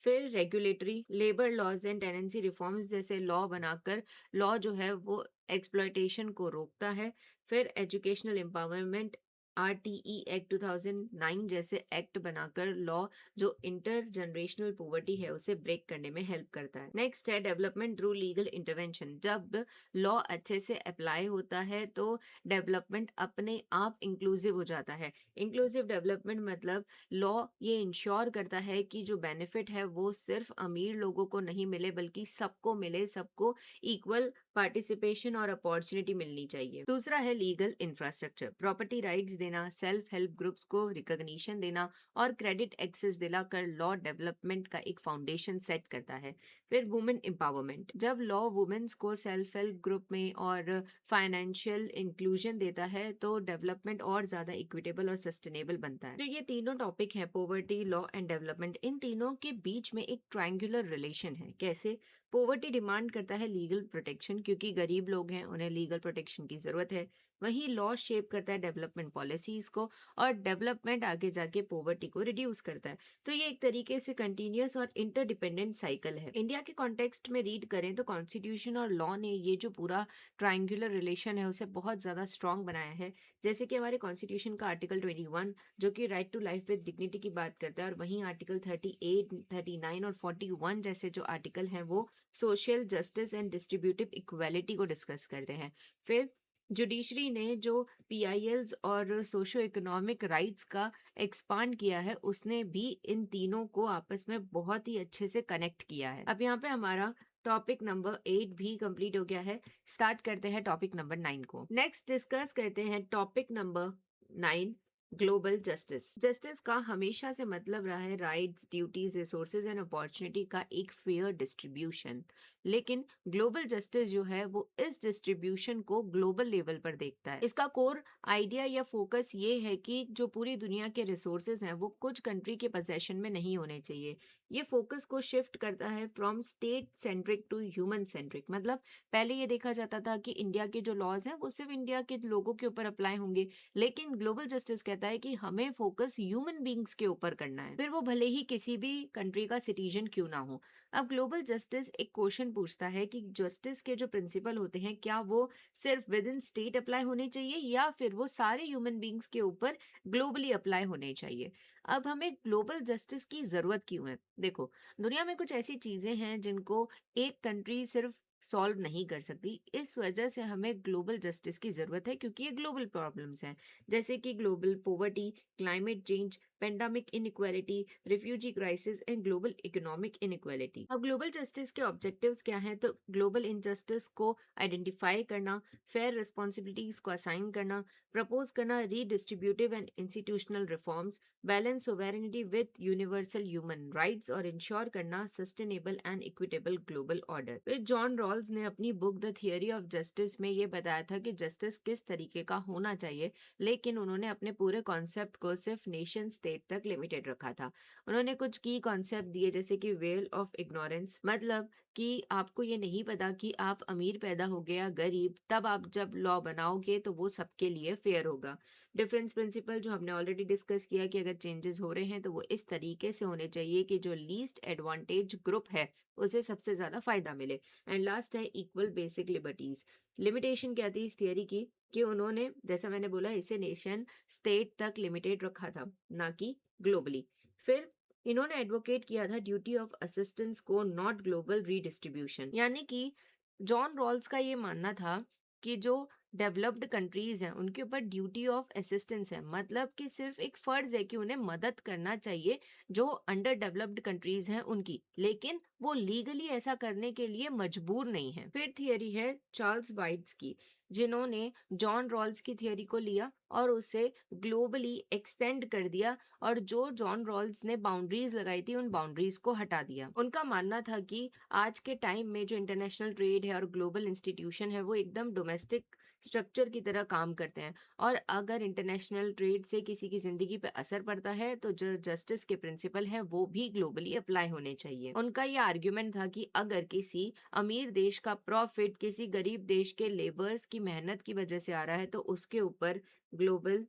फिर regulatory, labour laws and tenancy reforms जैसे लॉ बनाकर लॉ जो है वो एक्सप्लॉयटेशन को रोकता है। फिर एजुकेशनल एम्पावरमेंट, RTE एक्ट 2009 जैसे एक्ट बनाकर लॉ जो इंटर जनरेशनल पॉवर्टी है उसे ब्रेक करने में हेल्प करता है। नेक्स्ट है डेवलपमेंट थ्रू लीगल इंटरवेंशन। जब लॉ अच्छे से अप्लाई होता है तो डेवलपमेंट अपने आप इंक्लूसिव हो जाता है। इंक्लूसिव डेवलपमेंट मतलब लॉ ये इंश्योर करता है कि जो बेनिफिट है वो सिर्फ अमीर लोगों को नहीं मिले, बल्कि सबको मिले, सबको इक्वल पार्टिसिपेशन और अपॉर्चुनिटी मिलनी चाहिए। दूसरा है लीगल इंफ्रास्ट्रक्चर, प्रॉपर्टी राइट्स देना, सेल्फ हेल्प ग्रुप्स को रिकॉग्निशन देना और क्रेडिट एक्सेस दिलाकर लॉ डेवलपमेंट का एक फाउंडेशन सेट करता है। फिर वुमेन एम्पावरमेंट, जब लॉ वुमेन्स को सेल्फ हेल्प ग्रुप में और फाइनेंशियल इंक्लूजन देता है तो डेवलपमेंट और ज्यादा इक्विटेबल और सस्टेनेबल बनता है। तो ये तीनों टॉपिक है, पॉवर्टी, लॉ एंड डेवलपमेंट, इन तीनों के बीच में एक ट्रायंगुलर रिलेशन है। कैसे? पॉवर्टी डिमांड करता है लीगल प्रोटेक्शन, क्योंकि गरीब लोग हैं उन्हें लीगल प्रोटेक्शन की जरूरत है। वहीं लॉ शेप करता है डेवलपमेंट पॉलिसीज को, और डेवलपमेंट आगे जाके पॉवर्टी को रिड्यूस करता है। तो ये एक तरीके से कंटिन्यूअस और इंटरडिपेंडेंट साइकिल है। इंडिया के कॉन्टेक्स्ट में रीड करें तो कॉन्स्टिट्यूशन और लॉ ने ये जो पूरा ट्रायंगुलर रिलेशन है उसे बहुत ज्यादा स्ट्रॉन्ग बनाया है। जैसे कि हमारे कॉन्स्टिट्यूशन का आर्टिकल 21 जो कि right to life with dignity की बात करता है, और वहीं आर्टिकल 38, 39 और 41 जैसे जो आर्टिकल हैं वो social justice and distributive equality को डिस्कस करते हैं। फिर जुडिशरी ने जो PILs और सोशो इकोनॉमिक राइट्स का एक्सपांड किया है, उसने भी इन तीनों को आपस में बहुत ही अच्छे से कनेक्ट किया है। अब यहाँ पे हमारा टॉपिक नंबर 8 भी कंप्लीट हो गया है। स्टार्ट करते हैं टॉपिक नंबर 9 को। नेक्स्ट डिस्कस करते हैं topic number 9, global justice. Justice का हमेशा से मतलब रहा है rights, duties, resources and opportunity का एक फेयर डिस्ट्रीब्यूशन। लेकिन ग्लोबल जस्टिस जो है वो इस डिस्ट्रीब्यूशन को ग्लोबल लेवल पर देखता है। इसका कोर आइडिया या फोकस ये है कि जो पूरी दुनिया के रिसोर्सेज हैं वो कुछ कंट्री के पोजेशन में नहीं होने चाहिए। ये फोकस को शिफ्ट करता है from state centric to human centric. मतलब पहले ये देखा जाता था कि इंडिया के जो लॉज हैं वो सिर्फ इंडिया के लोगों के ऊपर अप्लाई होंगे, लेकिन ग्लोबल जस्टिस कहता है कि हमें फोकस ह्यूमन बींग्स के ऊपर करना है, फिर वो भले ही किसी भी कंट्री का सिटीजन क्यों ना हो। अब ग्लोबल जस्टिस एक क्वेश्चन पूछता है कि जस्टिस के जो प्रिंसिपल होते हैं क्या वो सिर्फ विद इन स्टेट अप्लाई होने चाहिए, या फिर वो सारे ह्यूमन बींग्स के ऊपर ग्लोबली अप्लाई होने चाहिए। अब हमें ग्लोबल जस्टिस की जरूरत क्यों है? देखो, दुनिया में कुछ ऐसी चीजें हैं जिनको एक कंट्री सिर्फ सॉल्व नहीं कर सकती, इस वजह से हमें ग्लोबल जस्टिस की जरूरत है, क्योंकि ये ग्लोबल प्रॉब्लम्स हैं, जैसे कि global poverty, climate change, pandemic inequality, refugee crisis and global economic inequality. अब ग्लोबल जस्टिस के ऑब्जेक्टिव्स क्या हैं? तो ग्लोबल इनजस्टिस को आइडेंटिफाई करना, फेयर रिस्पॉन्सिबिलिटीज को असाइन करना, प्रपोज करना redistributive and institutional reforms, balance sovereignty with universal human rights और इंश्योर करना sustainable and equitable global order. फिर जॉन रॉल्स ने अपनी book the theory of justice में ये बताया था कि जस्टिस किस तरीके का होना चाहिए, लेकिन उन्होंने अपने पूरे कॉन्सेप्ट को सिर्फ नेशन स्टेट तक लिमिटेड रखा था। उन्होंने कुछ की कॉन्सेप्ट दिए जैसे कि वेल ऑफ इग्नोरेंस, मतलब कि आपको ये नहीं पता कि आप अमीर पैदा हो गए या गरीब, तब आप जब लॉ बनाओगे तो वो सबके लिए फेयर होगा। डिफरेंस प्रिंसिपल, जो हमने ऑलरेडी डिस्कस किया कि अगर चेंजेस हो रहे हैं तो वो इस तरीके से होने चाहिए कि जो लीस्ट एडवांटेज ग्रुप है उसे सबसे ज्यादा फायदा मिले। एंड लास्ट है इक्वल बेसिक लिबर्टीज। लिमिटेशन क्या थी इस थियरी की? कि उन्होंने, जैसा मैंने बोला, इसे नेशन स्टेट तक लिमिटेड रखा था, ना कि ग्लोबली। फिर इन्होंने एडवोकेट किया था ड्यूटी ऑफ असिस्टेंस को, नॉट ग्लोबल रीडिस्ट्रीब्यूशन। यानी कि जॉन रॉल्स का ये मानना था कि जो डेवलप्ड कंट्रीज हैं उनके ऊपर ड्यूटी ऑफ असिस्टेंस है, मतलब कि सिर्फ एक फर्ज है कि उन्हें मदद करना चाहिए जो अंडर डेवलप्ड कंट्रीज हैं उनकी, लेकिन वो लीगली ऐसा करने के लिए मजबूर नहीं है। फिर थियरी है चार्ल्स वाइट्स की, जिन्होंने जॉन रॉल्स की थियरी को लिया और उसे ग्लोबली एक्सटेंड कर दिया, और जो जॉन रॉल्स ने बाउंड्रीज लगाई थी उन बाउंड्रीज को हटा दिया। उनका मानना था कि आज के टाइम में जो इंटरनेशनल ट्रेड है और ग्लोबल इंस्टीट्यूशन है वो एकदम डोमेस्टिक स्ट्रक्चर की तरह काम करते हैं, और अगर इंटरनेशनल ट्रेड से किसी की जिंदगी पे असर पड़ता है तो जो जस्टिस के प्रिंसिपल है वो भी ग्लोबली अप्लाई होने चाहिए। उनका ये आर्ग्यूमेंट था कि अगर किसी अमीर देश का प्रॉफिट किसी गरीब देश के लेबर्स की मेहनत की वजह से आ रहा है तो उसके ऊपर ग्लोबल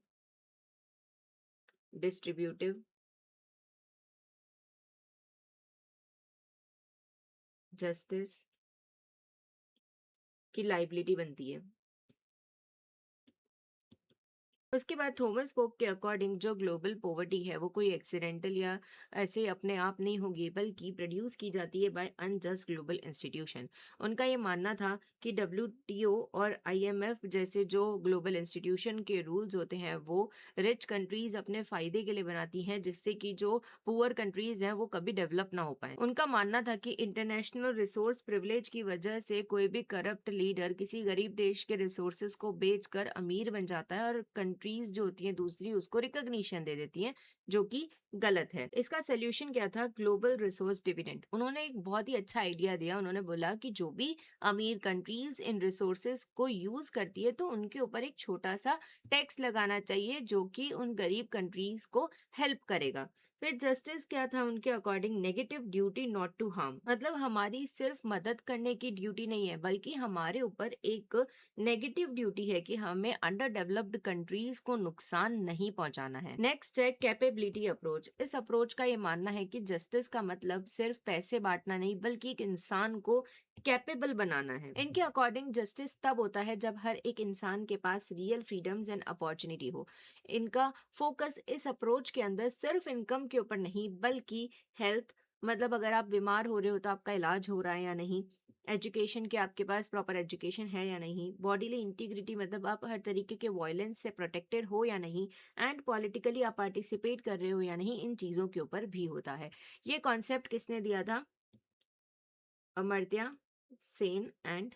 डिस्ट्रीब्यूटिव जस्टिस की लाइबिलिटी बनती है। उसके बाद थॉमस पोप के अकॉर्डिंग जो ग्लोबल पॉवर्टी है वो कोई एक्सीडेंटल या ऐसे अपने आप नहीं होगी, बल्कि प्रोड्यूस की जाती है बाय अनजस्ट ग्लोबल इंस्टीट्यूशन। उनका ये मानना था कि डब्ल्यूटीओ और आईएमएफ जैसे जो ग्लोबल इंस्टीट्यूशन के रूल्स होते हैं वो रिच कंट्रीज अपने फायदे के लिए बनाती हैं, जिससे कि जो पुअर कंट्रीज हैं वो कभी डेवलप ना हो पाए। उनका मानना था कि इंटरनेशनल रिसोर्स प्रिविलेज की वजह से कोई भी करप्ट लीडर किसी गरीब देश के रिसोर्सेज को बेचकर अमीर बन जाता है और कंट्रीज जो होती हैं दूसरी उसको रिकॉग्निशन दे देती हैं, जो कि गलत है। इसका सोल्यूशन क्या था? Global resource dividend. उन्होंने एक बहुत ही अच्छा आइडिया दिया। उन्होंने बोला कि जो भी अमीर कंट्रीज इन रिसोर्सेज को यूज करती है तो उनके ऊपर एक छोटा सा टैक्स लगाना चाहिए जो कि उन गरीब कंट्रीज को हेल्प करेगा। फिर जस्टिस क्या था उनके according? Negative duty not to harm, मतलब हमारी सिर्फ मदद करने की ड्यूटी नहीं है, बल्कि हमारे ऊपर एक नेगेटिव ड्यूटी है कि हमें अंडर डेवलप्ड कंट्रीज को नुकसान नहीं पहुंचाना है। नेक्स्ट है कैपेबिलिटी अप्रोच। इस अप्रोच का ये मानना है कि जस्टिस का मतलब सिर्फ पैसे बांटना नहीं, बल्कि एक इंसान को कैपेबल बनाना है। इनके अकॉर्डिंग जस्टिस तब होता है जब हर एक इंसान के पास रियल फ्रीडम्स एंड अपॉर्चुनिटी हो। इनका फोकस इस अप्रोच के अंदर सिर्फ इनकम के ऊपर नहीं, बल्कि हेल्थ, मतलब अगर आप बीमार हो रहे हो तो आपका इलाज हो रहा है या नहीं, एजुकेशन के आपके पास प्रॉपर एजुकेशन है या नहीं, बॉडीली इंटीग्रिटी, मतलब आप हर तरीके के वायलेंस से प्रोटेक्टेड हो या नहीं, एंड पॉलिटिकली आप पार्टिसिपेट कर रहे हो या नहीं, इन चीज़ों के ऊपर भी होता है। ये कॉन्सेप्ट किसने दिया था? Amartya Sen and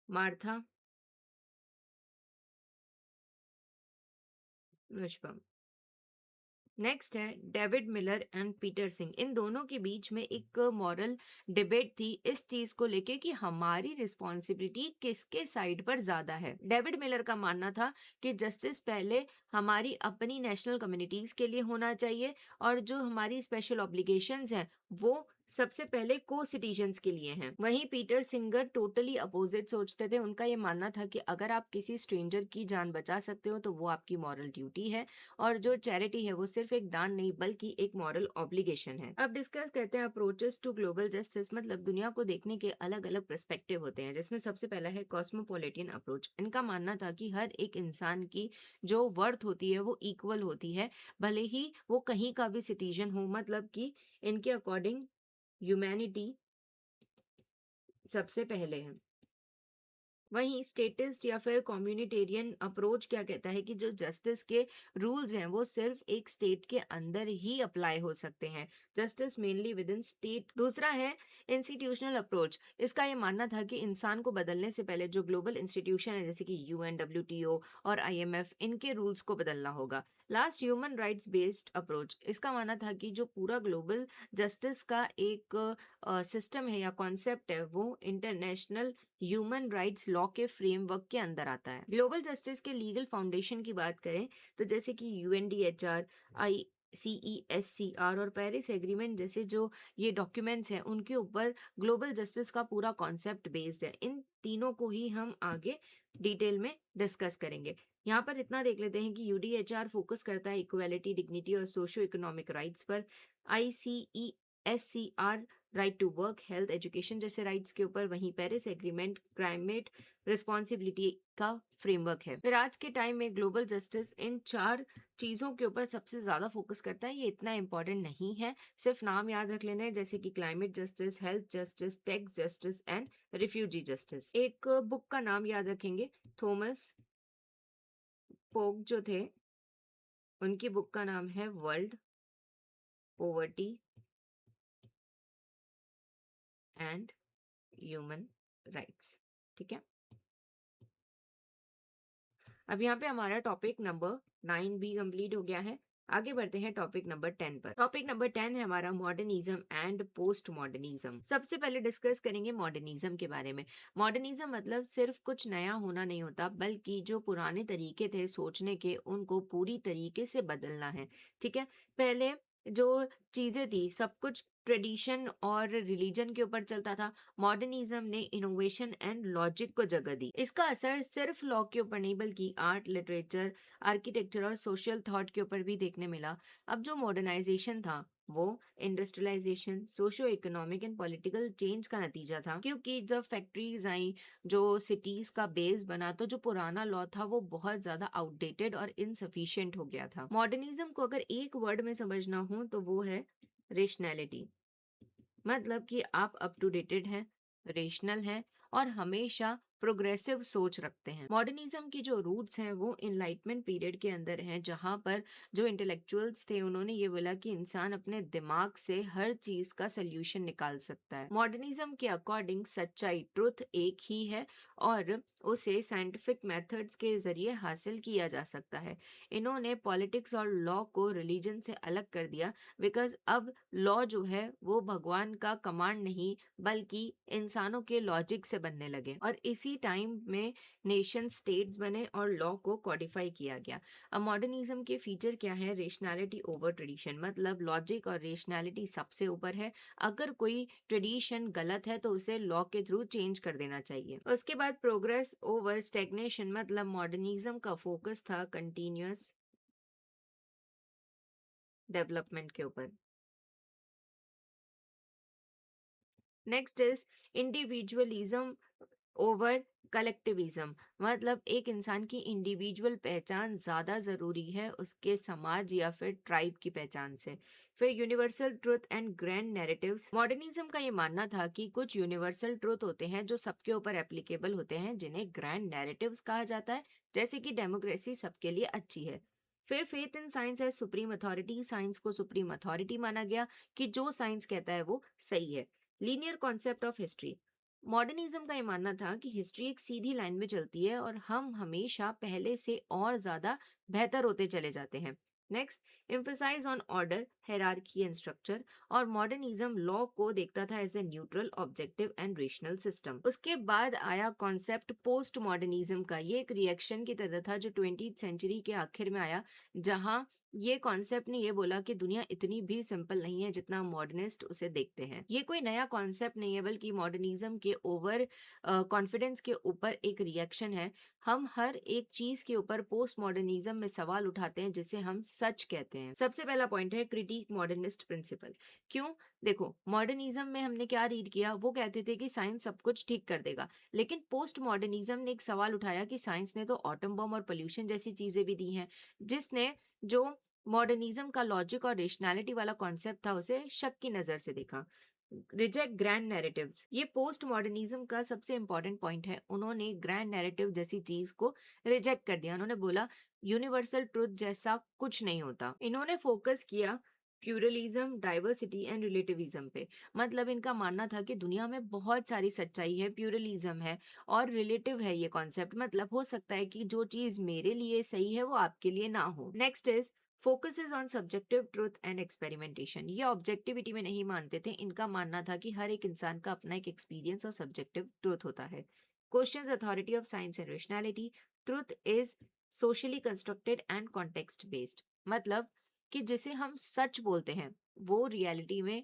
Martha Nussbaum. Next है David Miller and Peter Singer. इन दोनों के बीच में एक मॉरल डिबेट थी इस चीज को लेके कि हमारी रिस्पॉन्सिबिलिटी किसके साइड पर ज्यादा है। डेविड मिलर का मानना था कि जस्टिस पहले हमारी अपनी नेशनल कम्युनिटीज के लिए होना चाहिए, और जो हमारी स्पेशल ऑब्लिगेशंस हैं वो सबसे पहले को सिटीजन्स के लिए हैं। वहीं पीटर सिंगर टोटली अपोजिट सोचते थे। उनका ये मानना था कि अगर आप किसी स्ट्रेंजर की जान बचा सकते हो तो वो आपकी मॉरल ड्यूटी है, और जो चैरिटी है वो सिर्फ एक दान नहीं बल्कि एक मॉरल ऑब्लिगेशन है। अब डिस्कस करते हैं अप्रोचेस टू ग्लोबल जस्टिस, मतलब दुनिया को देखने के अलग अलग पर्सपेक्टिव होते हैं, जिसमें सबसे पहला है कॉस्मोपोलिटियन अप्रोच। इनका मानना था कि हर एक इंसान की जो वर्थ होती है वो इक्वल होती है, भले ही वो कहीं का भी सिटीजन हो, मतलब कि इनके अकॉर्डिंग ह्यूमैनिटी सबसे पहले है। वहीं स्टेटिस्ट या फिर कम्युनिटेरियन अप्रोच क्या कहता है कि जो जस्टिस के रूल्स हैं वो सिर्फ एक स्टेट के अंदर ही अप्लाई हो सकते हैं, justice mainly with in state. दूसरा है इंस्टीट्यूशनल अप्रोच। इसका ये मानना था कि इंसान को बदलने से पहले जो ग्लोबल इंस्टीट्यूशन है जैसे कि यूएन, डब्ल्यूटीओ और आईएमएफ, इनके रूल्स को बदलना होगा। Last, human rights based approach. इसका मानना था कि जो पूरा ग्लोबल जस्टिस का एक सिस्टम है या कॉन्सेप्ट है वो इंटरनेशनल ह्यूमन राइट्स लॉ के फ्रेमवर्क के अंदर आता है। ग्लोबल जस्टिस के लीगल फाउंडेशन की बात करें तो जैसे कि यूएनडीएचआर, ICESCR और पेरिस एग्रीमेंट जैसे जो ये डॉक्यूमेंट्स हैं उनके ऊपर ग्लोबल जस्टिस का पूरा कॉन्सेप्ट बेस्ड है। इन तीनों को ही हम आगे डिटेल में डिस्कस करेंगे। यहाँ पर इतना देख लेते हैं कि यूडीएचआर फोकस करता है इक्वालिटी, डिग्निटी और सोशियो इकोनॉमिक राइट्स पर। ICESCR right to work, health, education जैसे राइट्स के ऊपर। वहीं पेरिस एग्रीमेंट क्लाइमेट रिस्पॉन्सिबिलिटी का फ्रेमवर्क है। फिर आज के टाइम में ग्लोबल जस्टिस इन 4 चीजों के ऊपर सबसे ज्यादा फोकस करता है। ये इतना इंपॉर्टेंट नहीं है, सिर्फ नाम याद रख लेना है, जैसे कि climate justice, health justice, tax justice and refugee justice. एक बुक का नाम याद रखेंगे, थॉमस पोग जो थे, उनकी बुक का नाम है world poverty and human rights. ठीक है, अब यहाँ पे हमारा टॉपिक नंबर 9 भी कंप्लीट हो गया है। आगे बढ़ते हैं टॉपिक नंबर 10 पर। टॉपिक नंबर 10 है हमारा मॉडर्निज्म एंड पोस्ट मॉडर्निज्म। सबसे पहले डिस्कस करेंगे मॉडर्निज्म के बारे में। मॉडर्निज्म मतलब सिर्फ कुछ नया होना नहीं होता, बल्कि जो पुराने तरीके थे सोचने के उनको पूरी तरीके से बदलना है। ठीक है, पहले जो चीजें थी सब कुछ ट्रेडिशन और रिलीजन के ऊपर चलता था। मॉडर्निज्म ने इनोवेशन एंड लॉजिक को जगह दी। इसका असर सिर्फ लॉ के ऊपर नहीं बल्कि आर्ट, लिटरेचर, आर्किटेक्चर और सोशल थॉट के ऊपर भी देखने मिला। अब जो मॉडर्नाइजेशन था वो industrialisation, socio economic and political change का नतीजा था, क्योंकि जब फैक्ट्रीज आई, जो सिटीज का बेस बना, तो जो पुराना लॉ था वो बहुत ज्यादा आउटडेटेड और इनसफिशिएंट हो गया था। मॉडर्निज्म को अगर एक वर्ड में समझना हो तो वो है रेशनैलिटी। मतलब कि आप अप टू डेटेड हैं, रेशनल हैं और हमेशा प्रोग्रेसिव सोच रखते हैं। मॉडर्निज्म की जो रूट्स हैं वो इनलाइटमेंट पीरियड के अंदर हैं, जहां पर जो इंटेलेक्चुअल्स थे उन्होंने ये बोला कि इंसान अपने दिमाग से हर चीज का सोल्यूशन निकाल सकता है। मॉडर्निज्म के अकॉर्डिंग सच्चाई, ट्रुथ एक ही है और उसे साइंटिफिक मेथड्स के जरिए हासिल किया जा सकता है। इन्होंने पॉलिटिक्स और लॉ को रिलीजन से अलग कर दिया, बिकॉज अब लॉ जो है वो भगवान का कमांड नहीं बल्कि इंसानों के लॉजिक से बनने लगे, और इसी टाइम में नेशन स्टेट्स बने और लॉ को कॉडिफाई किया गया। अब मॉडर्निज्म के फीचर क्या है? रेशनैलिटी ओवर ट्रेडिशन, मतलब लॉजिक और रेशनैलिटी सबसे ऊपर है। अगर कोई ट्रेडिशन गलत है तो उसे लॉ के थ्रू चेंज कर देना चाहिए। उसके बाद प्रोग्रेस ओवर स्टेग्नेशन, मतलब मॉडर्निज्म का फोकस था कंटिन्यूअस डेवलपमेंट के ऊपर। Next is individualism over collectivism, मतलब एक इंसान की इंडिविजुअल पहचान ज्यादा जरूरी है उसके समाज या फिर ट्राइब की पहचान से। फिर universal truth and grand narratives. Modernism का ये मानना था कि कुछ यूनिवर्सल ट्रुथ होते हैं जो सबके ऊपर एप्लीकेबल होते हैं, जिन्हें ग्रैंड नैरेटिव्स कहा जाता है, जैसे कि डेमोक्रेसी सबके लिए अच्छी है। फिर फेथ इन साइंस है सुप्रीम अथॉरिटी, साइंस को सुप्रीम अथॉरिटी माना गया कि जो साइंस कहता है वो सही है। Linear concept of history. Modernism का ये मानना था कि हिस्ट्री एक सीधी लाइन में चलती है और हम हमेशा पहले से और ज्यादा बेहतर होते चले जाते हैं। Next, emphasise on order, hierarchy and structure. और मॉडर्निज्म लॉ को देखता था as a neutral, objective and rational system. उसके बाद आया कॉन्सेप्ट पोस्ट मॉडर्निज्म का। ये एक रिएक्शन की तरह था जो 20वीं सेंचुरी के आखिर में आया, जहां ये कॉन्सेप्ट ने ये बोला कि दुनिया इतनी भी सिंपल नहीं है जितना मॉडर्निस्ट उसे देखते हैं। ये कोई नया कॉन्सेप्ट नहीं है बल्कि मॉडर्निज्म के ओवर कॉन्फिडेंस के ऊपर एक रिएक्शन है। हम हर एक चीज के ऊपर पोस्ट मॉडर्निज्म में सवाल उठाते हैं जिसे हम सच कहते हैं। सबसे पहला पॉइंट है क्रिटिक मॉडर्निस्ट प्रिंसिपल। क्यों? देखो, मॉडर्निज्म में हमने क्या रीड किया, वो कहते थे कि साइंस सब कुछ ठीक कर देगा, लेकिन पोस्ट मॉडर्निज्म ने एक सवाल उठाया कि साइंस ने तो एटम बम और पोल्यूशन जैसी चीजें भी दी हैं, जिसने जो मॉडर्निज्म का लॉजिक और रेशनैलिटी वाला कॉन्सेप्ट था उसे शक की नजर से देखा। रिजेक्ट ग्रैंड नैरेटिव्स, ये पोस्ट मॉडर्निज्म का सबसे इंपॉर्टेंट पॉइंट है। उन्होंने ग्रैंड नैरेटिव जैसी चीज को रिजेक्ट कर दिया। उन्होंने बोला यूनिवर्सल ट्रुथ जैसा कुछ नहीं होता। इन्होंने फोकस किया प्लूरलिज्म, डाइवर्सिटी एंड रिलेटिविज्म पे। मतलब इनका मानना था कि दुनिया में बहुत सारी सच्चाई है, प्लूरलिज्म है और रिलेटिव है ये कॉन्सेप्ट। मतलब हो सकता है कि जो चीज मेरे लिए सही है वो आपके लिए ना हो। Next is focuses on subjective truth and experimentation. ये ऑब्जेक्टिविटी में नहीं मानते थे। इनका मानना था कि हर एक इंसान का अपना एक एक्सपीरियंस और सब्जेक्टिव ट्रुथ होता है। Questions authority of science and rationality. Truth is socially constructed and context based. मतलब कि जिसे हम सच बोलते हैं वो रियलिटी में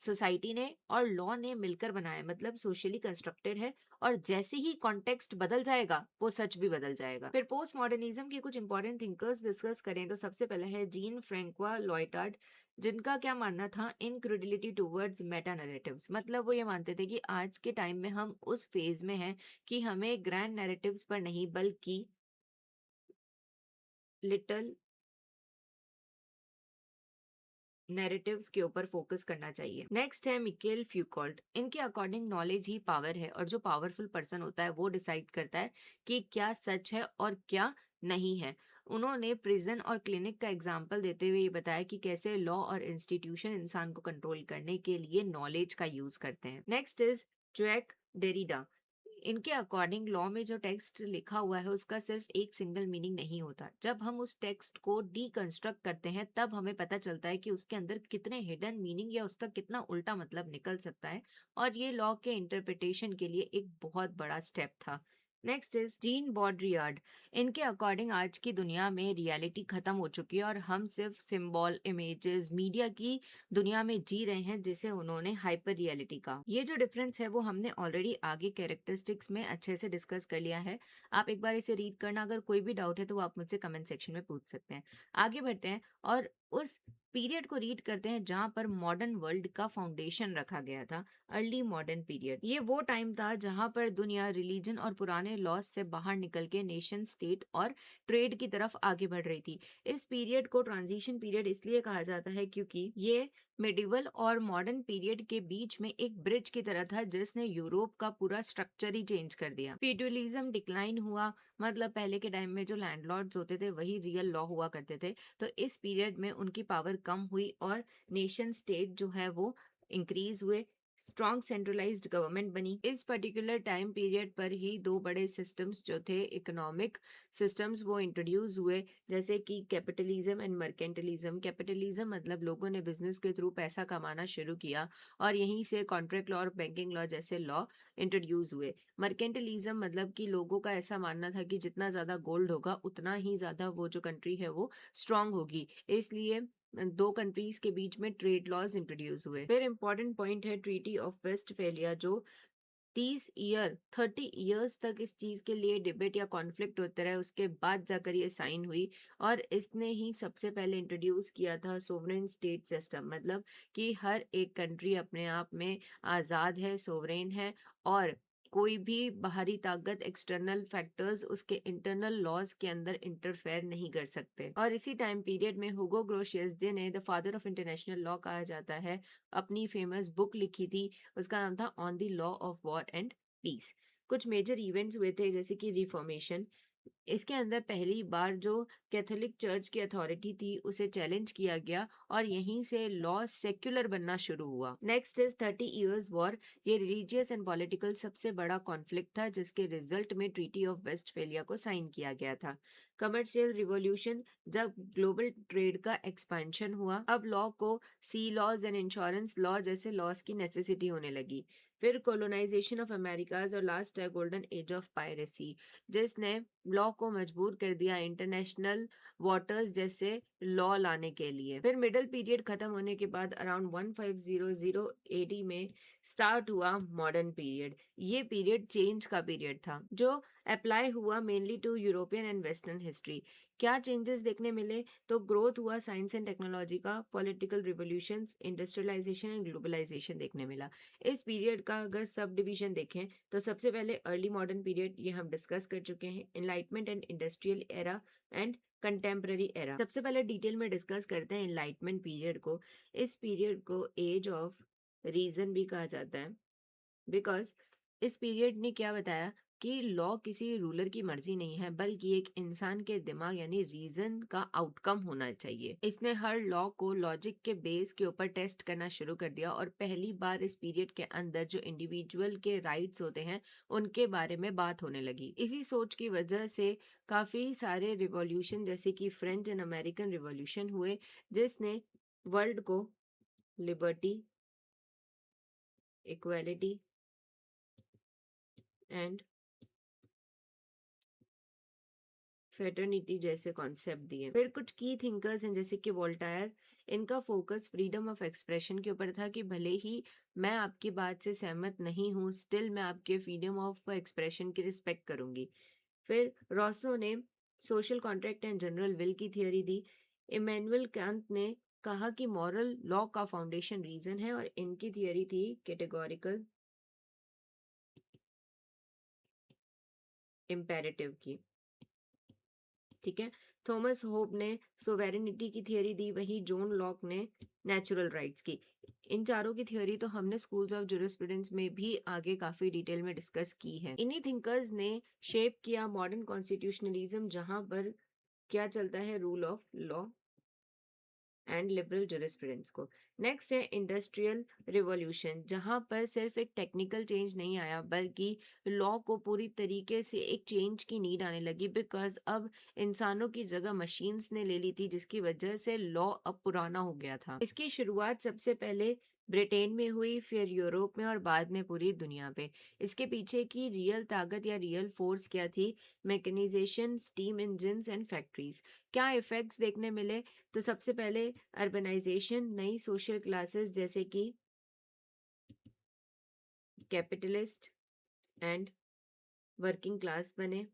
सोसाइटी ने और लॉ ने मिलकर बनाया है। मतलब सोशली कंस्ट्रक्टेड है और जैसे ही कॉन्टेक्स्ट बदल जाएगा वो सच भी बदल जाएगा। फिर पोस्ट मॉडर्निज्म के कुछ इंपॉर्टेंट थिंकर्स डिस्कस करें तो सबसे पहले है जीन फ्रेंकवा लॉयटार्ड, जिनका क्या मानना था इनक्रेडिलिटी टूवर्ड्स मेटा नैरेटिव्स। मतलब वो ये मानते थे कि आज के टाइम में हम उस फेज में हैं कि हमें ग्रैंड नैरेटिव्स पर नहीं बल्कि लिटिल नैरेटिव्स के ऊपर फोकस करना चाहिए। नेक्स्ट है मिकेल फ्यूकॉल्ट। इनके अकॉर्डिंग नॉलेज ही पावर है और जो पावरफुल पर्सन होता है वो डिसाइड करता है कि क्या सच है और क्या नहीं है। उन्होंने प्रिजन और क्लिनिक का एग्जाम्पल देते हुए ये बताया कि कैसे लॉ और इंस्टीट्यूशन इंसान को कंट्रोल करने के लिए नॉलेज का यूज करते हैं। Next is Jacques Derrida. इनके अकॉर्डिंग लॉ में जो टेक्स्ट लिखा हुआ है उसका सिर्फ एक सिंगल मीनिंग नहीं होता। जब हम उस टेक्स्ट को डीकंस्ट्रक्ट करते हैं तब हमें पता चलता है कि उसके अंदर कितने हिडन मीनिंग या उसका कितना उल्टा मतलब निकल सकता है। और ये लॉ के इंटरप्रिटेशन के लिए एक बहुत बड़ा स्टेप था। Next is Jean Baudrillard. इनके अकॉर्डिंग आज की दुनिया में रियलिटी खत्म हो चुकी है और हम सिर्फ सिंबल, इमेजेस, मीडिया की दुनिया में जी रहे हैं जिसे उन्होंने हाइपर रियलिटी का। ये जो डिफरेंस है वो हमने ऑलरेडी आगे कैरेक्टरिस्टिक्स में अच्छे से डिस्कस कर लिया है। आप एक बार इसे रीड करना, अगर कोई भी डाउट है तो वो आप मुझसे कमेंट सेक्शन में पूछ सकते हैं। आगे बढ़ते हैं और उस पीरियड को रीड करते हैं जहां पर मॉडर्न वर्ल्ड का फाउंडेशन रखा गया था। अर्ली मॉडर्न पीरियड, ये वो टाइम था जहां पर दुनिया रिलीजन और पुराने लॉज से बाहर निकल के नेशन स्टेट और ट्रेड की तरफ आगे बढ़ रही थी। इस पीरियड को ट्रांजिशन पीरियड इसलिए कहा जाता है क्योंकि ये मिडिवल और मॉडर्न पीरियड के बीच में एक ब्रिज की तरह था जिसने यूरोप का पूरा स्ट्रक्चर ही चेंज कर दिया। फ्यूडलिज्म डिक्लाइन हुआ। मतलब पहले के टाइम में जो लैंडलॉर्ड्स होते थे वही रियल लॉ हुआ करते थे। तो इस पीरियड में उनकी पावर कम हुई और नेशन स्टेट जो है वो इंक्रीज हुए। स्ट्रॉन्ग सेंट्रलाइज्ड गवर्नमेंट बनी। इस पर्टिकुलर टाइम पीरियड पर ही दो बड़े सिस्टम्स जो थे इकोनॉमिक सिस्टम्स वो इंट्रोड्यूस हुए, जैसे कि कैपिटलिज्म एंड मर्केंटलिज्म। कैपिटलिज्म मतलब लोगों ने बिजनेस के थ्रू पैसा कमाना शुरू किया और यहीं से कॉन्ट्रैक्ट लॉ और बैंकिंग लॉ जैसे लॉ इंट्रोड्यूस हुए। मर्केंटलिज्म मतलब कि लोगों का ऐसा मानना था कि जितना ज्यादा गोल्ड होगा उतना ही ज्यादा वो जो कंट्री है वो स्ट्रांग होगी, इसलिए दो कंट्रीज के बीच में ट्रेड लॉज इंट्रोड्यूस हुए। फिर इंपॉर्टेंट पॉइंट है ट्रीटी ऑफ वेस्टफेलिया, जो 30 ईयर्स तक इस चीज के लिए डिबेट या कॉन्फ्लिक्ट होते रहे, उसके बाद जाकर ये साइन हुई। और इसने ही सबसे पहले इंट्रोड्यूस किया था सोवरेन स्टेट सिस्टम। मतलब कि हर एक कंट्री अपने आप में आजाद है, सोवरेन है और कोई भी बाहरी ताकत, एक्सटर्नल फैक्टर्स उसके इंटरनल लॉज के अंदर इंटरफेयर नहीं कर सकते। और इसी टाइम पीरियड में हुगो ग्रोशियस जिन्हें the father of international law कहा जाता है, अपनी फेमस बुक लिखी थी। उसका नाम था On the Law of War and Peace. कुछ मेजर इवेंट्स हुए थे जैसे कि रिफॉर्मेशन। इसके अंदर पहली बार जो कैथोलिक चर्च की अथॉरिटी थी उसे चैलेंज किया गया और यहीं से लॉ सेक्युलर बनना शुरू हुआ। Next is 30 years war. ये रिलीजियस एंड पॉलिटिकल सबसे बड़ा कॉन्फ्लिक्ट था जिसके रिजल्ट में ट्रीटी ऑफ वेस्टफेलिया को साइन किया गया था। कमर्शियल रिवॉल्यूशन, जब ग्लोबल ट्रेड का एक्सपेंशन हुआ अब लॉ को सी लॉज एंड इंश्योरेंस लॉ जैसे लॉज की नेसेसिटी होने लगी। फिर कोलोनाइजेशन ऑफ अमेरिकाज और लास्ट है गोल्डन एज ऑफ पायरेसी, जिसने लॉ को मजबूर कर दिया इंटरनेशनल वाटर्स जैसे लॉ लाने के लिए। फिर मिडिल पीरियड खत्म होने के बाद अराउंड 1500 एडी में स्टार्ट हुआ मॉडर्न पीरियड। ये पीरियड चेंज का पीरियड था जो अप्लाई हुआ mainly to European and western history. क्या चेंजेस देखने मिले? तो ग्रोथ हुआ साइंस एंड टेक्नोलॉजी का, political revolutions, industrialisation and globalisation देखने मिला। इस पीरियड का अगर सब डिवीजन देखें तो सबसे पहले अर्ली मॉडर्न पीरियड, ये हम डिस्कस कर चुके हैं। Enlightenment and industrial era and contemporary era. सबसे पहले डिटेल में डिस्कस करते हैं एनलाइटमेंट पीरियड को। इस पीरियड को एज ऑफ रीजन भी कहा जाता है, बिकॉज इस पीरियड ने क्या बताया कि लॉ किसी रूलर की मर्जी नहीं है, बल्कि एक इंसान के दिमाग यानी रीजन का आउटकम होना चाहिए। इसने हर लॉ को लॉजिक के बेस के ऊपर टेस्ट करना शुरू कर दिया, और पहली बार इस पीरियड के अंदर जो इंडिविजुअल के राइट्स होते हैं उनके बारे में बात होने लगी। इसी सोच की वजह से काफी सारे रिवॉल्यूशन जैसे कि फ्रेंच एंड अमेरिकन रिवॉल्यूशन हुए, जिसने वर्ल्ड को लिबर्टी, इक्वालिटी एंड फ्रेटर्निटी जैसे कॉन्सेप्ट दिए। फिर कुछ की थिंकर्स हैं जैसे कि वोल्टायर, इनका फोकस फ्रीडम ऑफ एक्सप्रेशन के ऊपर था कि भले ही मैं आपकी बात से सहमत नहीं हूँ, स्टिल मैं आपके फ्रीडम ऑफ एक्सप्रेशन की रिस्पेक्ट करूंगी। फिर रॉसो ने social contract and general will की थियोरी दी। इमैनुअल कांत ने कहा कि मॉरल लॉ का फाउंडेशन रीजन है, और इनकी थियोरी थी कैटेगोरिकल इम्पेरेटिव की। ठीक है। थॉमस होब ने सोवेरेनिटी की थियोरी दी, वही जॉन लॉक ने नेचुरल राइट्स की। इन चारों की थ्योरी तो हमने स्कूल्स ऑफ जूरिस्प्रूडेंस में भी आगे काफी डिटेल में डिस्कस की है। इन्हीं थिंकर्स ने शेप किया मॉडर्न कॉन्स्टिट्यूशनलिज्म, जहां पर क्या चलता है, rule of law and liberal jurisprudence को। नेक्स्ट है इंडस्ट्रियल रिवॉल्यूशन, जहां पर सिर्फ एक टेक्निकल चेंज नहीं आया, बल्कि लॉ को पूरी तरीके से एक चेंज की नीड आने लगी, बिकॉज अब इंसानों की जगह मशीन्स ने ले ली थी, जिसकी वजह से लॉ अब पुराना हो गया था। इसकी शुरुआत सबसे पहले ब्रिटेन में हुई, फिर यूरोप में, और बाद में पूरी दुनिया पे। इसके पीछे की रियल ताकत या रियल फोर्स क्या थी? Mechanisation, steam engines and factories. क्या इफेक्ट्स देखने मिले? तो सबसे पहले अर्बनाइजेशन, नई सोशल क्लासेस जैसे कि कैपिटलिस्ट एंड वर्किंग क्लास बने।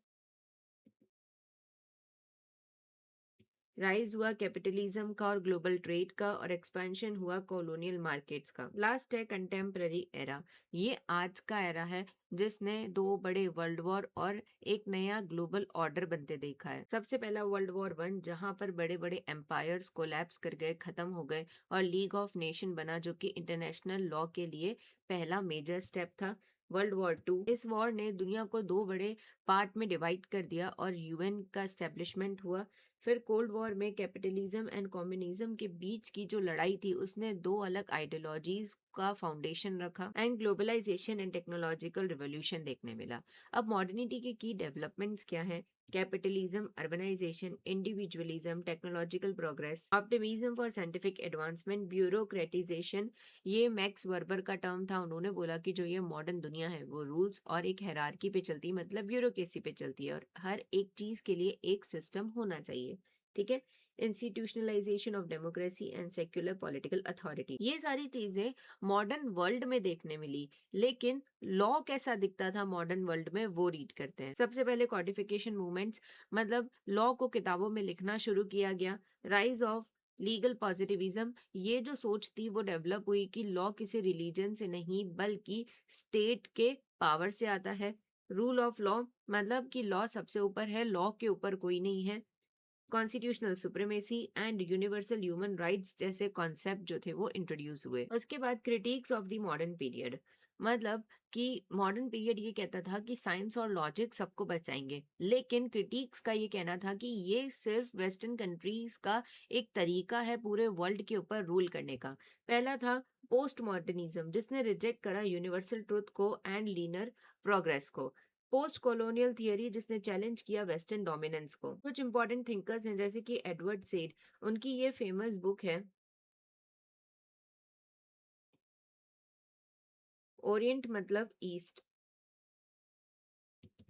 राइज हुआ कैपिटलिज्म का और ग्लोबल ट्रेड का, और एक्सपेंशन हुआ कॉलोनियल मार्केट्स का। लास्ट है कंटेम्पररी एरा। ये आज का एरा है जिसने दो बड़े वर्ल्ड वॉर और एक नया ग्लोबल ऑर्डर बनते देखा है। सबसे पहला वर्ल्ड वॉर वन, जहां पर बड़े बड़े एम्पायर्स कोलैप्स कर गए, खत्म हो गए, और लीग ऑफ नेशन बना, जो कि इंटरनेशनल लॉ के लिए पहला मेजर स्टेप था। वर्ल्ड वॉर टू, इस वॉर ने दुनिया को दो बड़े पार्ट में डिवाइड कर दिया और यूएन का एस्टेब्लिशमेंट हुआ। फिर कोल्ड वॉर में कैपिटलिज्म एंड कम्युनिज्म के बीच की जो लड़ाई थी, उसने दो अलग आइडियोलॉजीज का फाउंडेशन रखा, and globalisation and technological revolution देखने मिला। अब मॉडर्निटी के की डेवलपमेंट्स क्या है? Capitalism, urbanisation, individualism, technological progress, optimism for scientific advancement, bureaucratisation. ये मैक्स वर्बर का टर्म था। उन्होंने बोला कि जो ये मॉडर्न दुनिया है वो रूल्स और एक हायरार्की पे चलती है, मतलब ब्यूरोक्रेसी पे चलती है, और हर एक चीज के लिए एक सिस्टम होना चाहिए। ठीक है। Institutionalisation of democracy and secular political authority, ये सारी चीजें मॉडर्न वर्ल्ड में देखने मिली। लेकिन लॉ कैसा दिखता था मॉडर्न वर्ल्ड में, वो रीड करते हैं। सबसे पहले कॉडिफिकेशन मूवमेंट्स, मतलब लॉ को किताबों में लिखना शुरू किया गया। राइज ऑफ लीगल पॉजिटिविज्म, ये जो सोच थी वो डेवलप हुई कि लॉ किसी रिलीजन से नहीं बल्कि स्टेट के पावर से आता है। रूल ऑफ लॉ, मतलब कि लॉ सबसे ऊपर है, लॉ के ऊपर कोई नहीं है। Constitutional supremacy and universal human rights जैसे कॉन्सेप्ट जो थे वो इंट्रोड्यूस हुए। उसके बाद critics of the modern period, मतलब कि मॉडर्न पीरियड ये कहता था कि साइंस और लॉजिक सबको बचाएंगे, लेकिन क्रिटिक्स का ये कहना था कि ये सिर्फ वेस्टर्न कंट्रीज का एक तरीका है पूरे वर्ल्ड के ऊपर रूल करने का। पहला था पोस्ट मॉडर्निज्म, जिसने रिजेक्ट करा यूनिवर्सल ट्रुथ को एंड लीनर प्रोग्रेस को। पोस्ट कॉलोनियल थियरी, जिसने चैलेंज किया वेस्टर्न डोमिनेंस को। कुछ इंपॉर्टेंट थिंकर्स हैं जैसे कि एडवर्ड सेड, उनकी ये फेमस बुक है ओरिएंट मतलब ईस्ट।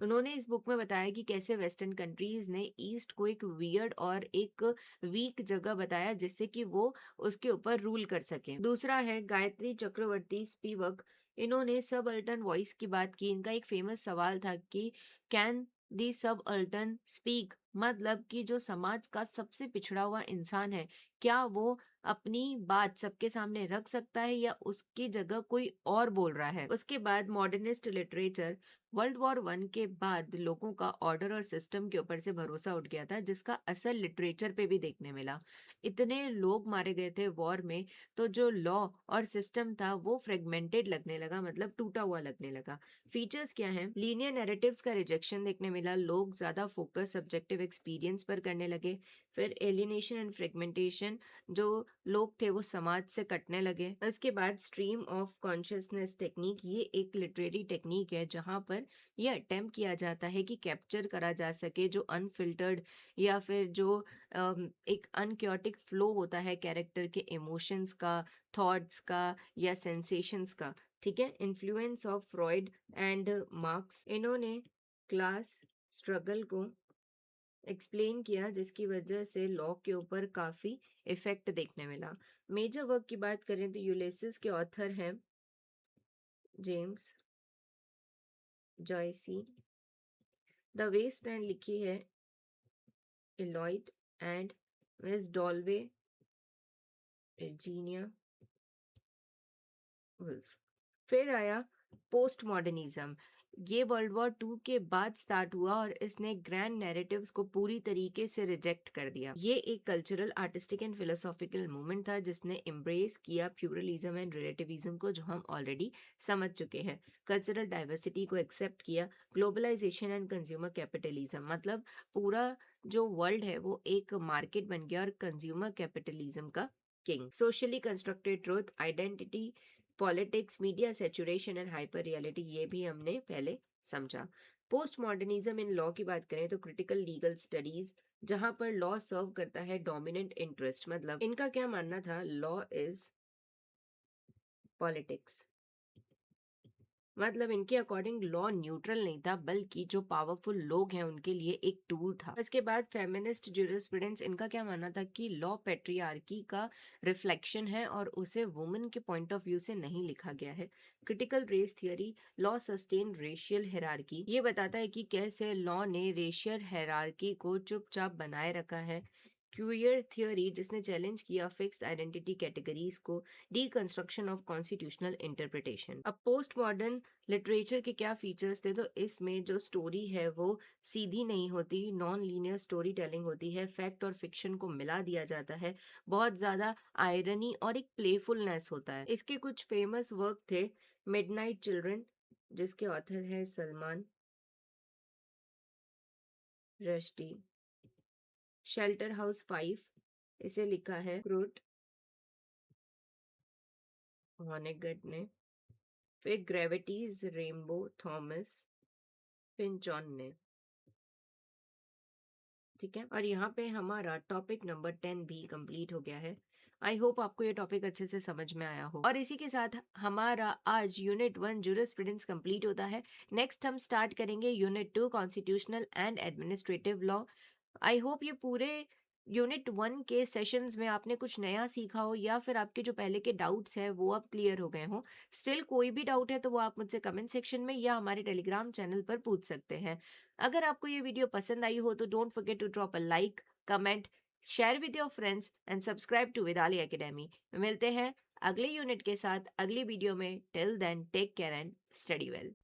उन्होंने इस बुक में बताया कि कैसे वेस्टर्न कंट्रीज ने ईस्ट को एक वियर्ड और एक वीक जगह बताया, जिससे कि वो उसके ऊपर रूल कर सके। दूसरा है गायत्री चक्रवर्ती स्पिवक, इन्होंने सब अल्टन वॉइस की बात की। इनका एक फेमस सवाल था कि कैन दी सब अल्टन स्पीक, मतलब कि जो समाज का सबसे पिछड़ा हुआ इंसान है, क्या वो अपनी बात सबके सामने रख सकता है या उसकी जगह कोई और बोल रहा है। उसके बाद modernist literature, world war one के बाद लोगों का ऑर्डर और सिस्टम के ऊपर से भरोसा उठ गया था, जिसका असर लिटरेचर पे भी देखने मिला। इतने लोग मारे गए थे वॉर में, तो जो लॉ और सिस्टम था वो फ्रेगमेंटेड लगने लगा, मतलब टूटा हुआ लगने लगा। फीचर्स क्या हैं? लीनियर नैरेटिव्स का रिजेक्शन देखने मिला, लोग ज्यादा फोकस सब्जेक्टिव एक्सपीरियंस पर करने लगे। फिर एलियनेशन एंड फ्रेगमेंटेशन, जो लोग थे वो समाज से कटने लगे। उसके बाद स्ट्रीम ऑफ कॉन्शियसनेस टेक्निक, ये एक लिटरेरी टेक्निक है जहाँ पर यह अटेम्प्ट किया जाता है कि कैप्चर करा जा सके जो अनफिल्टर्ड या फिर जो एक अनक्योटिक फ्लो होता है कैरेक्टर के इमोशंस का, थॉट्स का या सेंसेशंस का। ठीक है। Influence of Freud and marks, इन्होंने क्लास स्ट्रगल को एक्सप्लेन किया, जिसकी वजह से लॉ के ऊपर काफी इफेक्ट देखने मिला। मेजर वर्क की बात करें तो यूलिसिस के ऑथर हैं जेम्स जॉयसी। द वेस्ट एंड लिखी है इलॉइड एंड मिस डॉल्वे वर्जीनिया वुल्फ। फिर आया पोस्ट मॉडर्निज्म। ये वर्ल्ड वॉर टू के बाद स्टार्ट हुआ और इसने ग्रैंड नैरेटिव्स को पूरी तरीके से रिजेक्ट कर दिया। ये एक cultural, artistic and philosophical movement था जिसने एम्ब्रेस किया प्लूरलिज्म एंड रिलेटिविज्म को, जो हम ऑलरेडी समझ चुके हैं। कल्चरल डाइवर्सिटी को एक्सेप्ट किया, ग्लोबलाइजेशन एंड कंज्यूमर कैपिटलिज्म, मतलब पूरा जो वर्ल्ड है वो एक मार्केट बन गया और कंज्यूमर कैपिटलिज्म का king. Socially constructed truth, identity politics, media saturation and hyper reality, ये भी हमने पहले समझा। पोस्ट मॉडर्निज्म इन लॉ की बात करें तो क्रिटिकल लीगल स्टडीज, जहां पर लॉ सर्व करता है डोमिनेंट इंटरेस्ट, मतलब इनका क्या मानना था, लॉ इज पॉलिटिक्स। मतलब इनके अकॉर्डिंग लॉ न्यूट्रल नहीं था, बल्कि जो पावरफुल लोग हैं उनके लिए एक टूल था। इसके बाद फेमिनिस्ट ज्यूरिस्प्रूडेंस, इनका क्या मानना था कि लॉ पेट्रियार्की का रिफ्लेक्शन है और उसे वुमेन के पॉइंट ऑफ व्यू से नहीं लिखा गया है। Critical race theory, law sustain racial hierarchy, ये बताता है कि कैसे लॉ ने रेशियल हेरारकी को चुपचाप बनाए रखा है। क्यूयर थ्योरी, जिसने चैलेंज किया फिक्स्ड आइडेंटिटी कैटेगरीज को, डीकंस्ट्रक्शन ऑफ कॉन्स्टिट्यूशनल इंटरप्रिटेशन। अब पोस्ट मॉडर्न लिटरेचर के क्या फीचर्स थे, तो इसमें जो स्टोरी है वो सीधी नहीं होती, नॉन लीनियर स्टोरी टेलिंग होती है, फैक्ट और फिक्शन को मिला दिया जाता है, बहुत ज्यादा आयरनी और एक प्लेफुलनेस होता है। इसके कुछ फेमस वर्क थे मिडनाइट चिल्ड्रन, जिसके ऑथर है सलमान रश्दी। शेल्टर हाउस 5, इसे लिखा है क्रूट हॉनेगट ने। फिर ग्रेविटीज रेनबो थॉमस पिंचॉन ने। ठीक है, और यहाँ पे हमारा टॉपिक नंबर 10 भी कंप्लीट हो गया है। आई होप आपको ये टॉपिक अच्छे से समझ में आया हो। और इसी के साथ हमारा आज यूनिट 1 जूरिस्प्रूडेंस कंप्लीट होता है। नेक्स्ट हम स्टार्ट करेंगे unit 2 constitutional and administrative law. I hope ये पूरे यूनिट 1 के सेशंस में आपने कुछ नया सीखा हो, या फिर आपके जो पहले के डाउट्स हैं वो अब क्लियर हो गए हों। स्टिल कोई भी डाउट है तो वो आप मुझसे कमेंट सेक्शन में या हमारे टेलीग्राम चैनल पर पूछ सकते हैं। अगर आपको ये वीडियो पसंद आई हो तो don't forget to drop a like, comment, share with your friends and subscribe to विदाली एकेडमी। मिलते हैं अगले यूनिट के साथ अगली वीडियो में। Till then take care and study well.